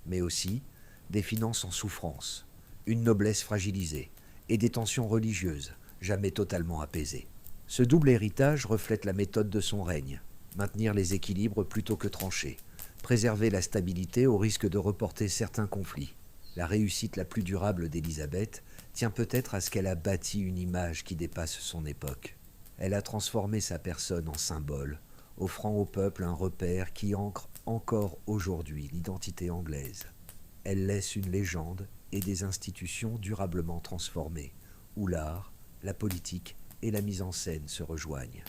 mais aussi des finances en souffrance, une noblesse fragilisée et des tensions religieuses jamais totalement apaisées. Ce double héritage reflète la méthode de son règne, maintenir les équilibres plutôt que trancher, préserver la stabilité au risque de reporter certains conflits. La réussite la plus durable d'Élisabeth tient peut-être à ce qu'elle a bâti une image qui dépasse son époque. Elle a transformé sa personne en symbole, offrant au peuple un repère qui ancre encore aujourd'hui l'identité anglaise. Elle laisse une légende et des institutions durablement transformées, où l'art, la politique et la mise en scène se rejoignent.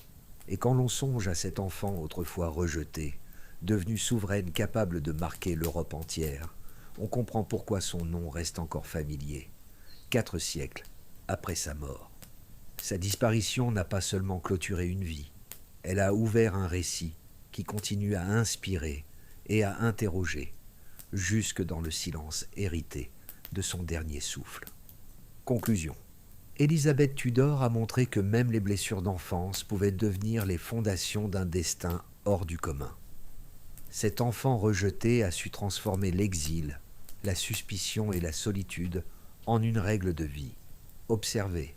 Et quand l'on songe à cet enfant autrefois rejeté, devenue souveraine capable de marquer l'Europe entière, on comprend pourquoi son nom reste encore familier, 4 siècles après sa mort. Sa disparition n'a pas seulement clôturé une vie, elle a ouvert un récit qui continue à inspirer et à interroger, jusque dans le silence hérité de son dernier souffle. Conclusion. Élisabeth Tudor a montré que même les blessures d'enfance pouvaient devenir les fondations d'un destin hors du commun. Cet enfant rejeté a su transformer l'exil, la suspicion et la solitude en une règle de vie. Observer,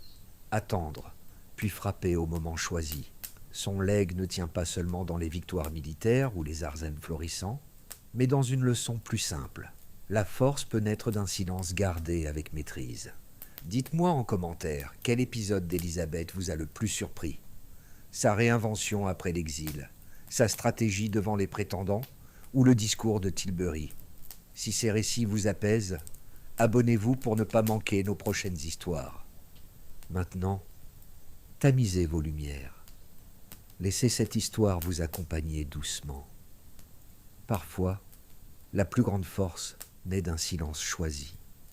attendre, puis frapper au moment choisi. Son legs ne tient pas seulement dans les victoires militaires ou les arzennes florissants, mais dans une leçon plus simple. La force peut naître d'un silence gardé avec maîtrise. Dites-moi en commentaire quel épisode d'Élisabeth vous a le plus surpris. Sa réinvention après l'exil, sa stratégie devant les prétendants ou le discours de Tilbury. Si ces récits vous apaisent, abonnez-vous pour ne pas manquer nos prochaines histoires. Maintenant, tamisez vos lumières. Laissez cette histoire vous accompagner doucement. Parfois, la plus grande force naît d'un silence choisi.